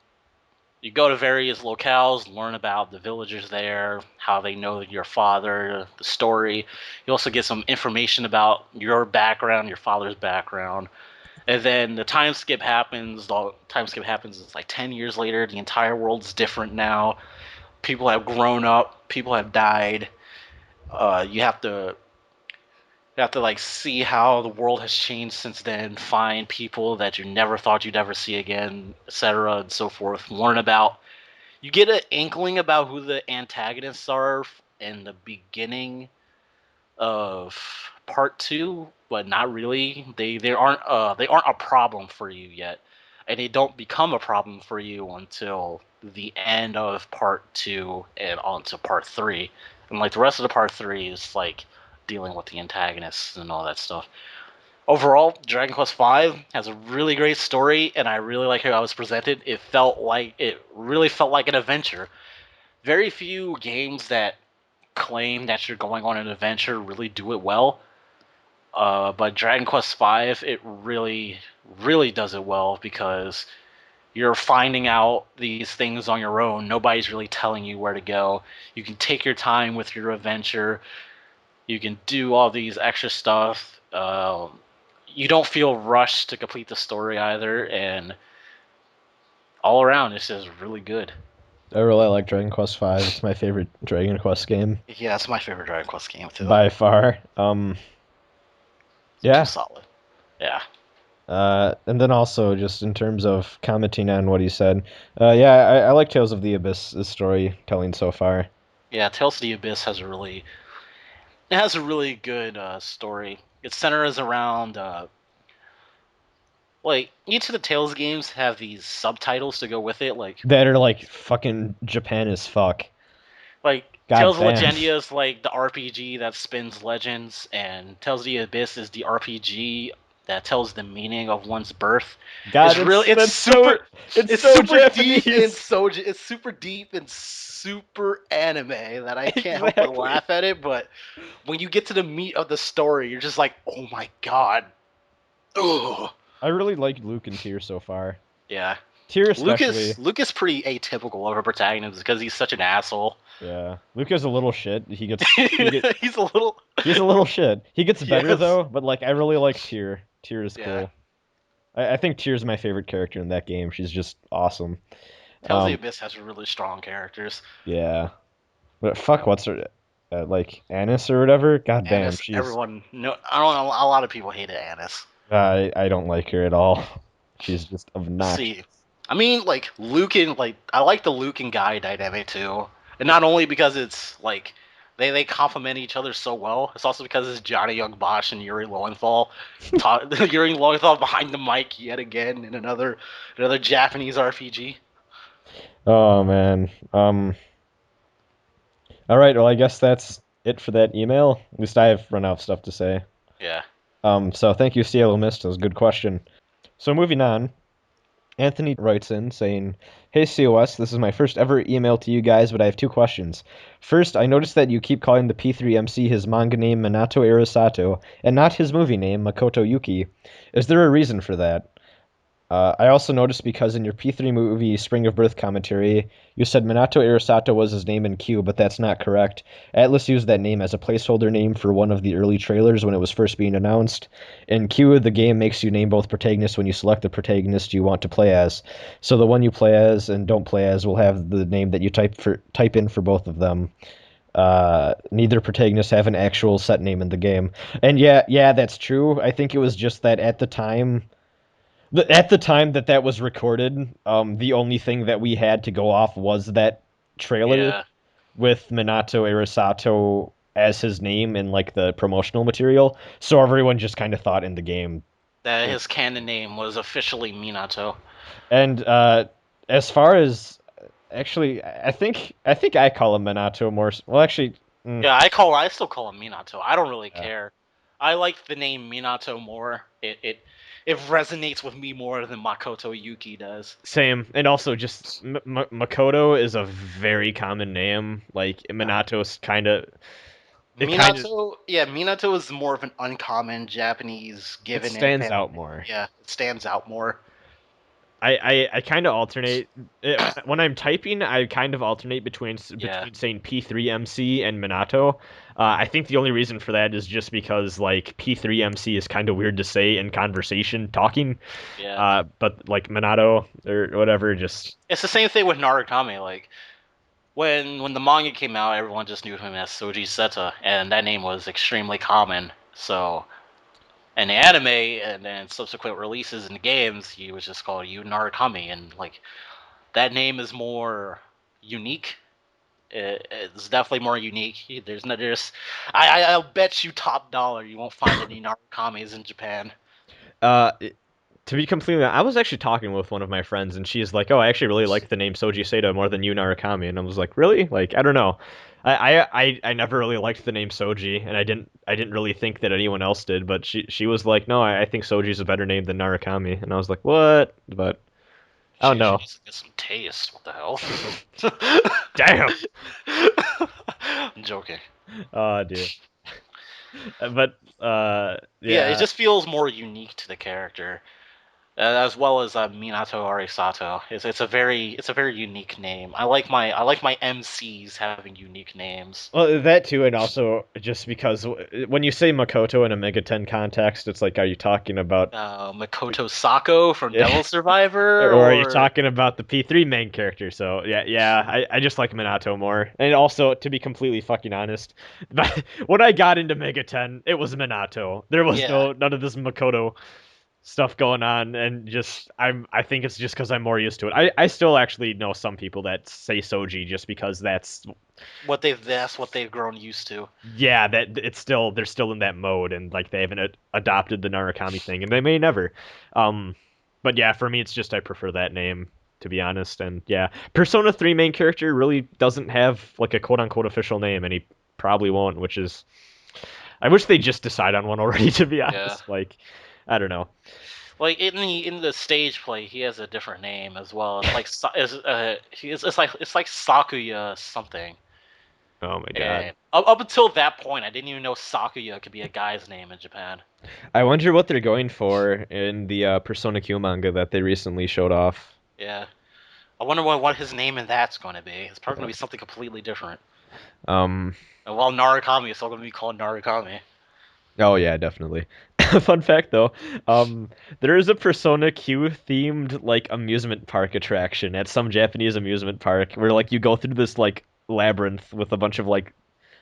you go to various locales, learn about the villagers there, how they know your father, the story. You also get some information about your background, your father's background. And then the time skip happens. The time skip happens. It's like 10 years later. The entire world's different now. People have grown up. People have died. You have to like see how the world has changed since then. Find people that you never thought you'd ever see again, etc., and so forth. Learn about, you get an inkling about who the antagonists are in the beginning of part two, but not really. They aren't a problem for you yet, and they don't become a problem for you until the end of part two and on to part three. And like the rest of the part three is like dealing with the antagonists and all that stuff. Overall, Dragon Quest V has a really great story, and I really like how I was presented. It really felt like an adventure. Very few games that claim that you're going on an adventure really do it well. But Dragon Quest V, it really, really does it well because you're finding out these things on your own. Nobody's really telling you where to go. You can take your time with your adventure. You can do all these extra stuff. You don't feel rushed to complete the story either, and all around, it's just really good. I really like Dragon Quest V. It's my favorite Dragon Quest game Yeah, it's my favorite Dragon Quest game too. by far. Too Yeah. solid. Yeah. And then also just in terms of commenting on what he said, yeah, I like Tales of the Abyss' storytelling so far. Yeah, Tales of the Abyss has a really good story. It centers around like each of the Tales games have these subtitles to go with it. Like That are like fucking Japan as fuck. like Tales of damn. Legendia is like the RPG that spins legends, and Tales of the Abyss is the RPG that tells the meaning of one's birth. God, It's really, it's that's so super, it's it's so super deep and Japanese. so it's super deep and super anime that I can't help but Exactly. laugh at it. But when you get to the meat of the story, you're just like, oh my god, ugh. I really like Luke and Tyr so far. Yeah. Tyr Lucas especially. Lucas pretty atypical of a protagonist because he's such an asshole. Yeah. Luke is a little shit. He He's a little. he's a little shit. He gets better Yes. though, but like I really like Tyr. Tyr is Yeah. cool. I think Tyr's my favorite character in that game. She's just awesome. Tales of the Um, Abyss has really strong characters. yeah. But fuck, what's her like Annis or whatever? God damn, Annis, she's everyone, no, I don't know. A lot of people hated Annis. I don't like her at all. She's just obnoxious. See, I mean, like Luke and like I like the Luke and Guy dynamic too, and not only because it's like they complement each other so well. It's also because it's Johnny Young Bosch and Yuri Lowenthal. Yuri Lowenthal behind the mic yet again in another Japanese RPG. Oh man. All right, well I guess that's it for that email. At least I have run out of stuff to say. Yeah. So thank you, Cielo Mist. That was a good question. So moving on. Anthony writes in saying, "Hey COS, this is my first ever email to you guys, but I have two questions. First, I noticed that you keep calling the P3MC his manga name Minato Arisato and not his movie name Makoto Yuki. Is there a reason for that? I also noticed because in your P3 movie Spring of Birth commentary, you said Minato Arisato was his name in Q, but that's not correct. Atlus used that name as a placeholder name for one of the early trailers when it was first being announced. In Q, the game makes you name both protagonists when you select the protagonist you want to play as. So the one you play as and don't play as will have the name that you type in for both of them. Neither protagonists have an actual set name in the game. And yeah, that's true. I think it was just that at the time that was recorded, the only thing that we had to go off was that trailer Yeah. with Minato Arisato as his name in like the promotional material. So everyone just kind of thought in the game. That his canon name was officially Minato. And as far as actually, I think I call him Minato more. Well, actually, Yeah, I still call him Minato. I don't really yeah. care. I like the name Minato more. It resonates with me more than Makoto Yuki does. Same. And also, just Makoto is a very common name. Like Uh, Minato's kind of. It kind of Minato, yeah, Minato is more of an uncommon Japanese it given name stands family out name. more. Yeah, it stands out more. I kind of alternate when I'm typing. I kind of alternate Yeah, between saying P3MC and Minato. I think the only reason for that is just because like P3MC is kind of weird to say in conversation talking. yeah. But like Minato or whatever, just It's the same thing with Narukami. Like when the manga came out, everyone just knew him as Soji Seta, and that name was extremely common. So in the anime and then subsequent releases in the games, he was just called Yu Narukami, and like that name is more unique. It's definitely more unique. There's no, there's, I'll bet you top dollar you won't find any Narukamis in Japan. uh. To be completely honest, I was actually talking with one of my friends, and she's like, "Oh, I actually really like the name Soji Seta more than Yu Narukami," and I was like, "Really? Like, I don't know. I never really liked the name Soji, and I didn't really think that anyone else did. But she was like, "No, I think Soji's a better name than Narukami," and I was like, "What?" But I don't She know. needs to get some taste. What the hell? Damn. I'm joking. Oh, dude. But Yeah, it yeah. just feels more unique to the character. As well as Minato Arisato. It's a very unique name. I like my MCs having unique names. Well, that too, and also just because when you say Makoto in a Mega 10 context, it's like, are you talking about Makoto Sako from yeah, Devil Survivor, or are you or talking about the P3 main character? So yeah, I just like Minato more. And also, to be completely fucking honest, but when I got into Mega 10, it was Minato. There was yeah, none of this Makoto stuff going on, and just I think it's just because I'm more used to it. I still actually know some people that say Soji just because that's what they've grown used to. yeah, that it's still they're still in that mode, and like they haven't adopted the Narukami thing, and they may never. Um, but yeah, for me, it's just I prefer that name. to be honest. And yeah, Persona 3 main character really doesn't have like a quote unquote official name, and he probably won't, which is I wish they just decide on one already, to be Yeah. honest. Like, I don't know. Like in the stage play, he has a different name as well. It's like it's like Sakuya something. Oh my god. And up until that point, I didn't even know Sakuya could be a guy's name in Japan. I wonder what they're going for in the Persona Q manga that they recently showed off. Yeah. I wonder what his name in that's going to be. It's probably going to be something completely different. Um, And while Narukami is still going to be called Narukami. oh yeah, definitely. Fun fact though, there is a Persona Q themed like amusement park attraction at some Japanese amusement park where like you go through this like labyrinth with a bunch of like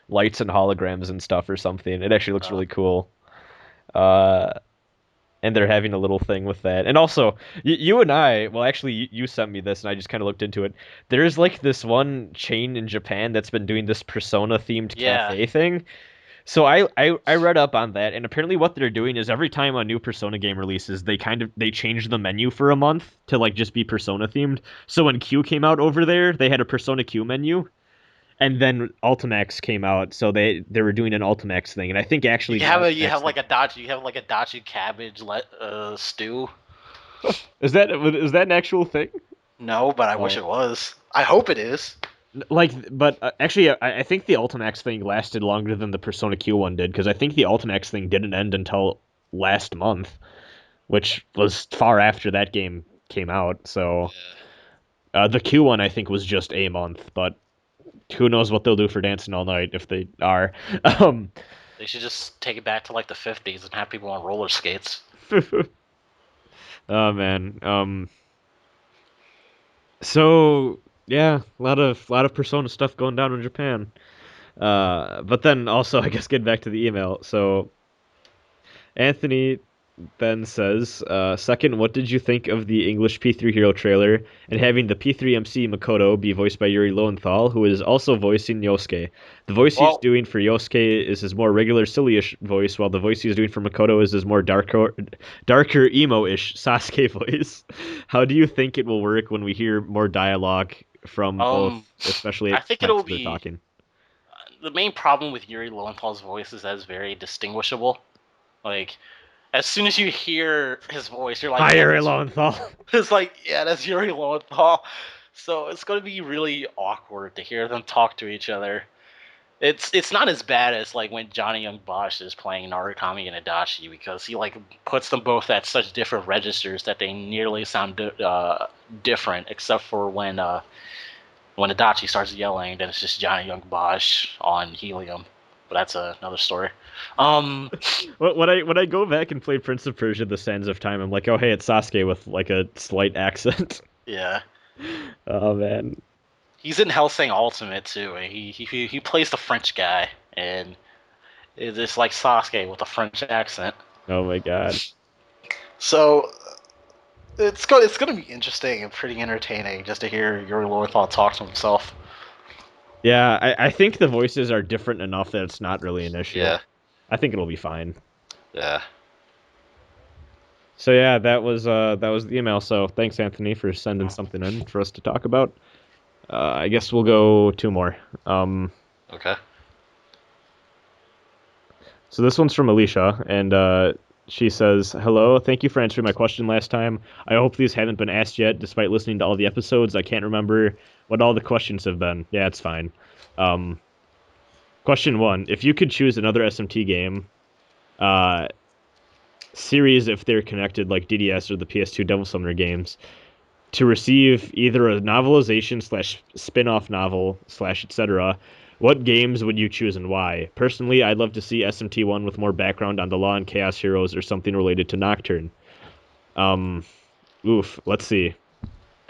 lights and holograms and stuff or something. It actually looks really cool. Uh, and they're having a little thing with that. And also, you and I, well, actually, you sent me this, and I just kind of looked into it. There's like this one chain in Japan that's been doing this Persona themed Yeah. cafe thing. So I read up on that, and apparently what they're doing is every time a new Persona game releases, they change the menu for a month to like just be Persona themed. So when Q came out over there, they had a Persona Q menu, and then Ultimax came out, so they were doing an Ultimax thing, and I think actually You have like a dachi cabbage stew. is that an actual thing? No, but I wish Oh. it was. I hope it is. Like, but actually, I think the Ultimax thing lasted longer than the Persona Q one did, because I think the Ultimax thing didn't end until last month, which was far after that game came out. So the Q one I think was just a month, but who knows what they'll do for Dancing All Night if they are. Um, They should just take it back to like the 50s and have people on roller skates. oh man. So yeah, a lot of Persona stuff going down in Japan. But then also, I guess getting back to the email. So Anthony then says, second, what did you think of the English P3 Hero trailer and having the P3MC Makoto be voiced by Yuri Lowenthal, who is also voicing Yosuke? The voice he's Well, doing for Yosuke is his more regular silly-ish voice, while the voice he's doing for Makoto is his more darker emo-ish Sasuke voice. How do you think it will work when we hear more dialogue from both, especially I at think times it'll they're be talking? the main problem with Yuri Lowenthal's voice is that it's very distinguishable. Like, as soon as you hear his voice, you're like, Hi, yeah, Yuri Lowenthal. it's like, yeah, that's Yuri Lowenthal. So it's going to be really awkward to hear them talk to each other. It's not as bad as like when Johnny Young Bosch is playing Narukami and Adachi, because he like puts them both at such different registers that they nearly sound different, except for when Adachi starts yelling, then it's just Johnny Young Bosch on helium. But that's another story. Um, When I go back and play Prince of Persia: The Sands of Time, I'm like, oh hey, it's Sasuke with like a slight accent. yeah, Oh man. he's in Hellsing Ultimate too. And he plays the French guy, and it's just like Sasuke with a French accent. Oh my god. So it's gonna be interesting and pretty entertaining just to hear Yuri Lowenthal talk to himself. Yeah, I think the voices are different enough that it's not really an issue. Yeah, I think it'll be fine. yeah. So yeah, that was the email. So thanks, Anthony, for sending something in for us to talk about. I guess we'll go two more. Okay. So this one's from Alicia, and she says, "Hello, thank you for answering my question last time. I hope these haven't been asked yet, despite listening to all the episodes. I can't remember what all the questions have been. Yeah, it's fine. Um, question one: If you could choose another SMT game, uh, series if they're connected, like DDS or the PS2 Devil Summoner games, to receive either a novelization slash spin-off novel slash etc. What games would you choose and why? Personally, I'd love to see SMT1 with more background on the Law and Chaos Heroes or something related to Nocturne. Um, let's see.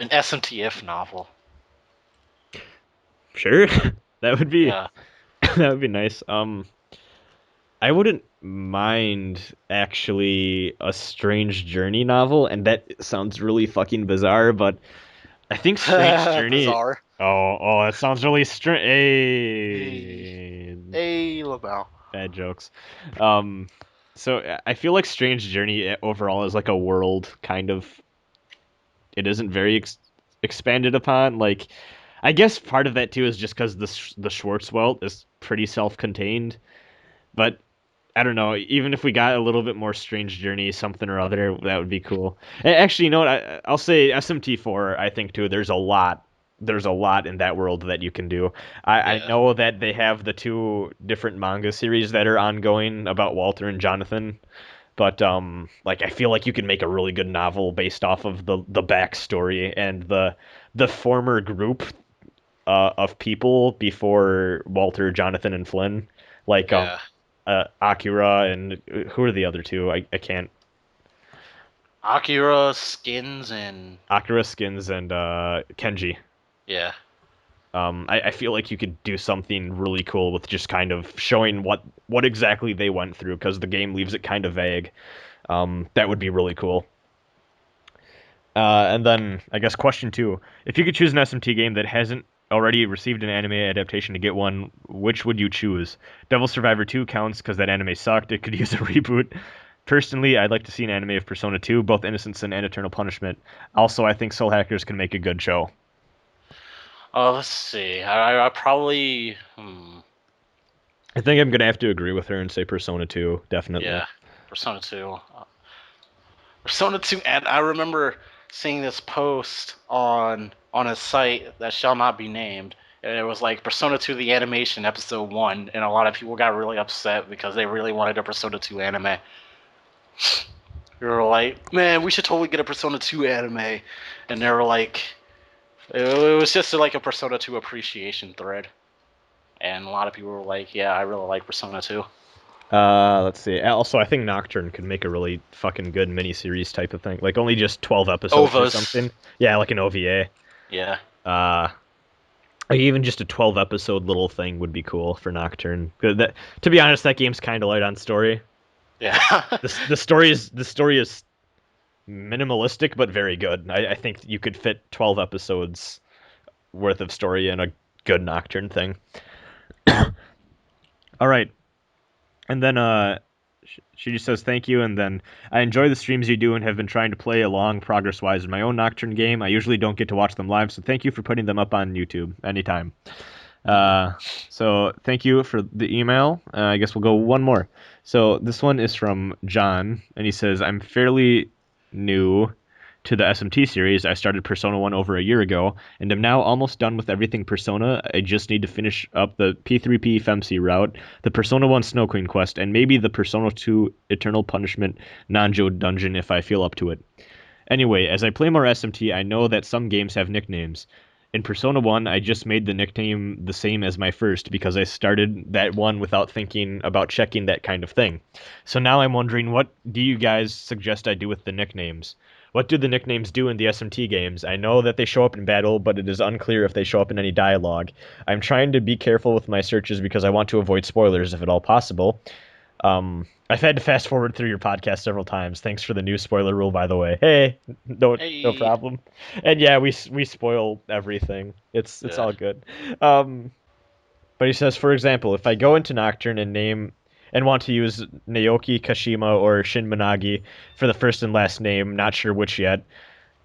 An SMTF novel. Sure, that would be Yeah. that would be nice. I wouldn't mind actually a Strange Journey novel, and that sounds really fucking bizarre, but I think Strange Journey. Bizarre. Oh, that sounds really strange. Hey, Hey, hey, LaBelle. bad jokes. Um, so I feel like Strange Journey overall is like a world kind of. It isn't very expanded upon. Like, I guess part of that too is just because the Schwarzwald is pretty self-contained, but I don't know. Even if we got a little bit more Strange Journey, something or other, that would be cool. Actually, you know what? I'll say SMT4. I think too. There's a lot. There's a lot in that world that you can do. I Yeah. know that they have the two different manga series that are ongoing about Walter and Jonathan, but like I feel like you can make a really good novel based off of the backstory and the former group of people before Walter, Jonathan, and Flynn. Like Yeah. Akira and who are the other two? I can't. Akira, Skins, and Akira, Skins, and Kenji. yeah. I feel like you could do something really cool with just kind of showing what exactly they went through because the game leaves it kind of vague. That would be really cool. And then I guess question two: if you could choose an SMT game that hasn't already received an anime adaptation to get one, which would you choose? Devil Survivor 2 counts because that anime sucked. It could use a reboot. Personally, I'd like to see an anime of Persona 2, both Innocent Sin and Eternal Punishment. Also, I think Soul Hackers can make a good show. Let's see. I probably. I think I'm gonna have to agree with her and say Persona 2, definitely. Yeah. Persona 2. Persona 2, and I remember seeing this post on a site that shall not be named, and it was like Persona 2 the animation episode 1, and a lot of people got really upset because they really wanted a Persona 2 anime. We were like, man, we should totally get a Persona 2 anime, and they were like, it was just like a Persona 2 appreciation thread, and a lot of people were like, yeah, I really like Persona 2. Let's see. Also, I think Nocturne could make a really fucking good miniseries type of thing. Like only just 12 episodes or OVAs. something. Yeah, like an OVA. Yeah. Uh, like even just a 12 episode little thing would be cool for Nocturne. 'Cause that, to be honest, that game's kind of light on story. Yeah. The story is minimalistic but very good. I think you could fit 12 episodes worth of story in a good Nocturne thing. All right. And then she just says thank you, and then I enjoy the streams you do and have been trying to play along progress-wise in my own Nocturne game. I usually don't get to watch them live, so thank you for putting them up on YouTube anytime. Uh, so thank you for the email. I guess we'll go one more. So this one is from John, and he says, I'm fairly new to the SMT series. I started Persona 1 over a year ago, and am now almost done with everything Persona. I just need to finish up the P3P FEMC route, the Persona 1 Snow Queen quest, and maybe the Persona 2 Eternal Punishment Nanjo dungeon if I feel up to it. Anyway, as I play more SMT, I know that some games have nicknames. In Persona 1, I just made the nickname the same as my first because I started that one without thinking about checking that kind of thing. So now I'm wondering, what do you guys suggest I do with the nicknames? What do the nicknames do in the SMT games? I know that they show up in battle, but it is unclear if they show up in any dialogue. I'm trying to be careful with my searches because I want to avoid spoilers if at all possible. I've had to fast forward through your podcast several times. Thanks for the new spoiler rule, by the way. Hey, no Hey. problem. And yeah, we spoil everything. It's Yeah. all good. Um, but he says, for example, if I go into Nocturne and want to use Naoki Kashima or Shin Minagi for the first and last name, not sure which yet.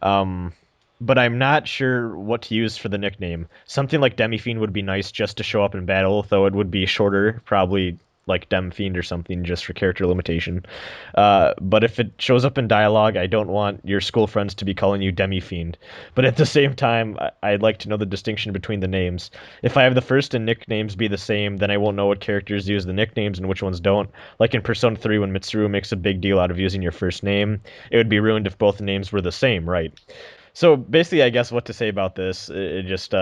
Um, but I'm not sure what to use for the nickname. Something like Demi-Fiend would be nice just to show up in battle, though it would be shorter, probably like Dem-Fiend or something, just for character limitation. But if it shows up in dialogue, I don't want your school friends to be calling you Demi-Fiend. But at the same time, I'd like to know the distinction between the names. If I have the first and nicknames be the same, then I won't know what characters use the nicknames and which ones don't. Like in Persona 3, when Mitsuru makes a big deal out of using your first name, it would be ruined if both names were the same, right? So basically, I guess what to say about this, it just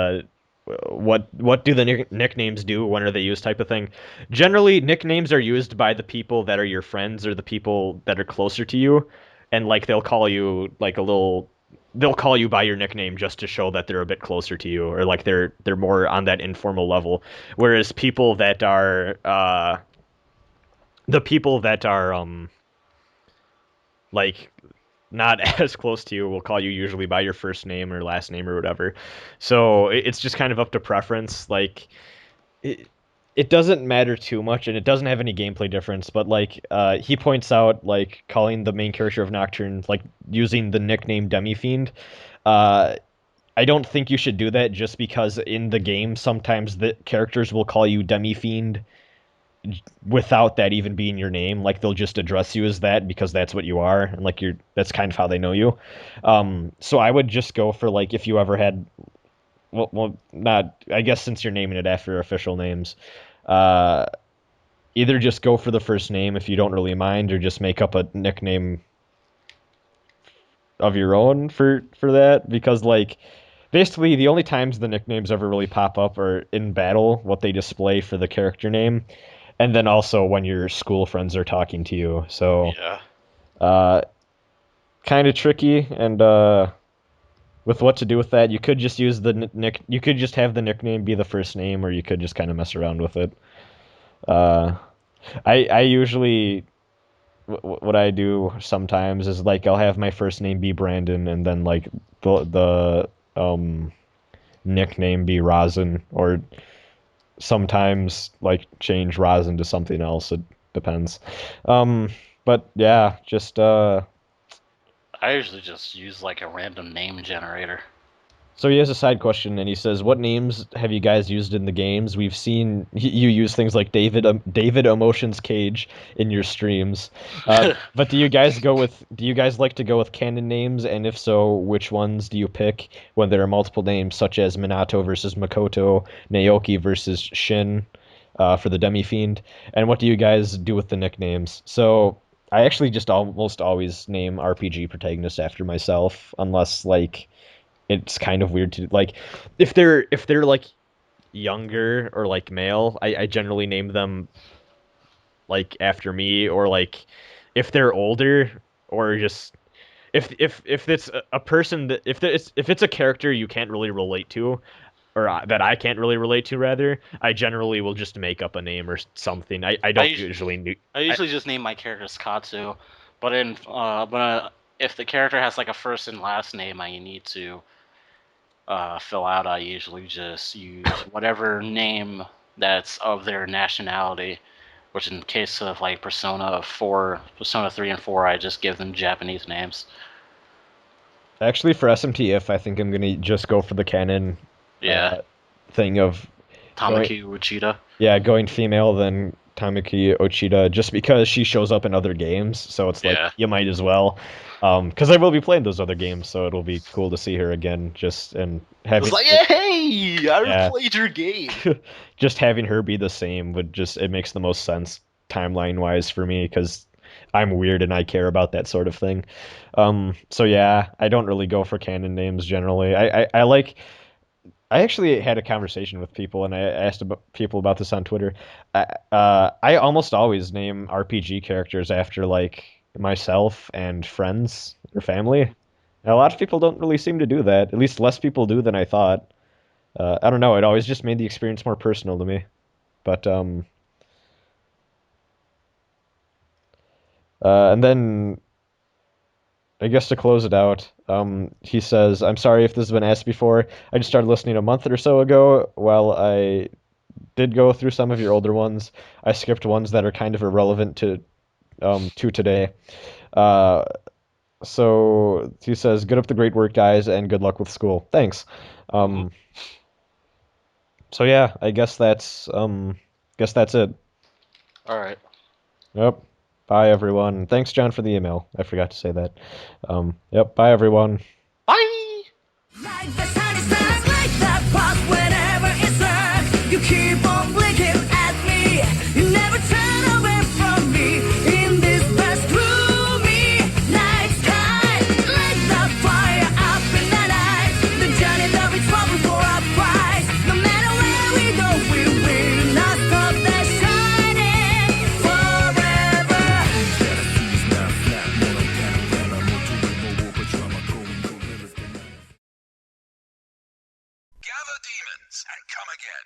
what do the nicknames do? When are they used? Type of thing. Generally, nicknames are used by the people that are your friends or the people that are closer to you, and like they'll call you like a little. They'll call you by your nickname just to show that they're a bit closer to you, or like they're more on that informal level. Whereas people that are the people that are like not as close to you will call you usually by your first name or last name or whatever. So it's just kind of up to preference. Like it, it doesn't matter too much, and it doesn't have any gameplay difference. But like he points out, like calling the main character of Nocturne, like using the nickname Demi-Fiend, uh, I don't think you should do that just because in the game sometimes the characters will call you Demi-Fiend without that even being your name. Like they'll just address you as that because that's what you are, and like that's kind of how they know you. So I would just go for like if you ever had well, not I guess since you're naming it after official names, uh, either just go for the first name if you don't really mind, or just make up a nickname of your own for that because like basically the only times the nicknames ever really pop up are in battle, what they display for the character name, and then also when your school friends are talking to you. So Yeah. uh, kind of tricky, and with what to do with that, you could just use the nick. You could just have the nickname be the first name, or you could just kind of mess around with it. Uh, I usually what I do sometimes is like I'll have my first name be Brandon, and then like the nickname be Rasen, or sometimes like change Rasen to something else. It depends. Um, but yeah, just I usually just use like a random name generator. so he has a side question, and he says, "What names have you guys used in the games? We've seen you use things like David Emotions Cage in your streams. But do you guys like to go with canon names? And if so, which ones do you pick when there are multiple names, such as Minato versus Makoto, Naoki versus Shin, for the Demi Fiend? And what do you guys do with the nicknames?" So I actually just almost always name RPG protagonists after myself, unless like it's kind of weird to like if they're like younger or like male, I generally name them like after me, or like if they're older, or just if it's a person that if it's a character you can't really relate to, or that I can't really relate to rather, I generally will just make up a name or something. I I don't usually, usually I usually just name my characters Katsu, but if the character has like a first and last name I need to fill out, I usually just use whatever name that's of their nationality. Which in case of like Persona 3 and 4, I just give them Japanese names. actually for SMTF I think I'm gonna just go for the canon Yeah, thing of going Tamaki Uchida. yeah, going female than Tamaki Ochida just because she shows up in other games, so it's like Yeah. you might as well. Because I will be playing those other games, so it'll be cool to see her again. Just and It's having like, her, hey, I yeah, played your game. just having her be the same would just it makes the most sense timeline wise for me because I'm weird and I care about that sort of thing. So yeah, I don't really go for canon names generally. I like I actually had a conversation with people, and I asked about people about this on Twitter. I almost always name RPG characters after like myself and friends or family. And a lot of people don't really seem to do that. At least less people do than I thought. I don't know. It always just made the experience more personal to me. But and then I guess to close it out, he says, "I'm sorry if this has been asked before. I just started listening a month or so ago. While I did go through some of your older ones. I skipped ones that are kind of irrelevant to today. Uh, so he says, "Good up the great work, guys, and good luck with school. Thanks." Mhm. Um, so yeah, I guess that's it. All right. Yep. Bye everyone. Thanks, John, for the email. I forgot to say that. Yep. Bye everyone. Bye. Like the tiny stars, like that pop whenever it's dark. You keep on blinking at me. You never turn away from me. In this vast gloomy night sky, like the fire up in the night. The journey that we travel for a prize. No matter where we go, we will not stop the shining forever. Gather demons and come again.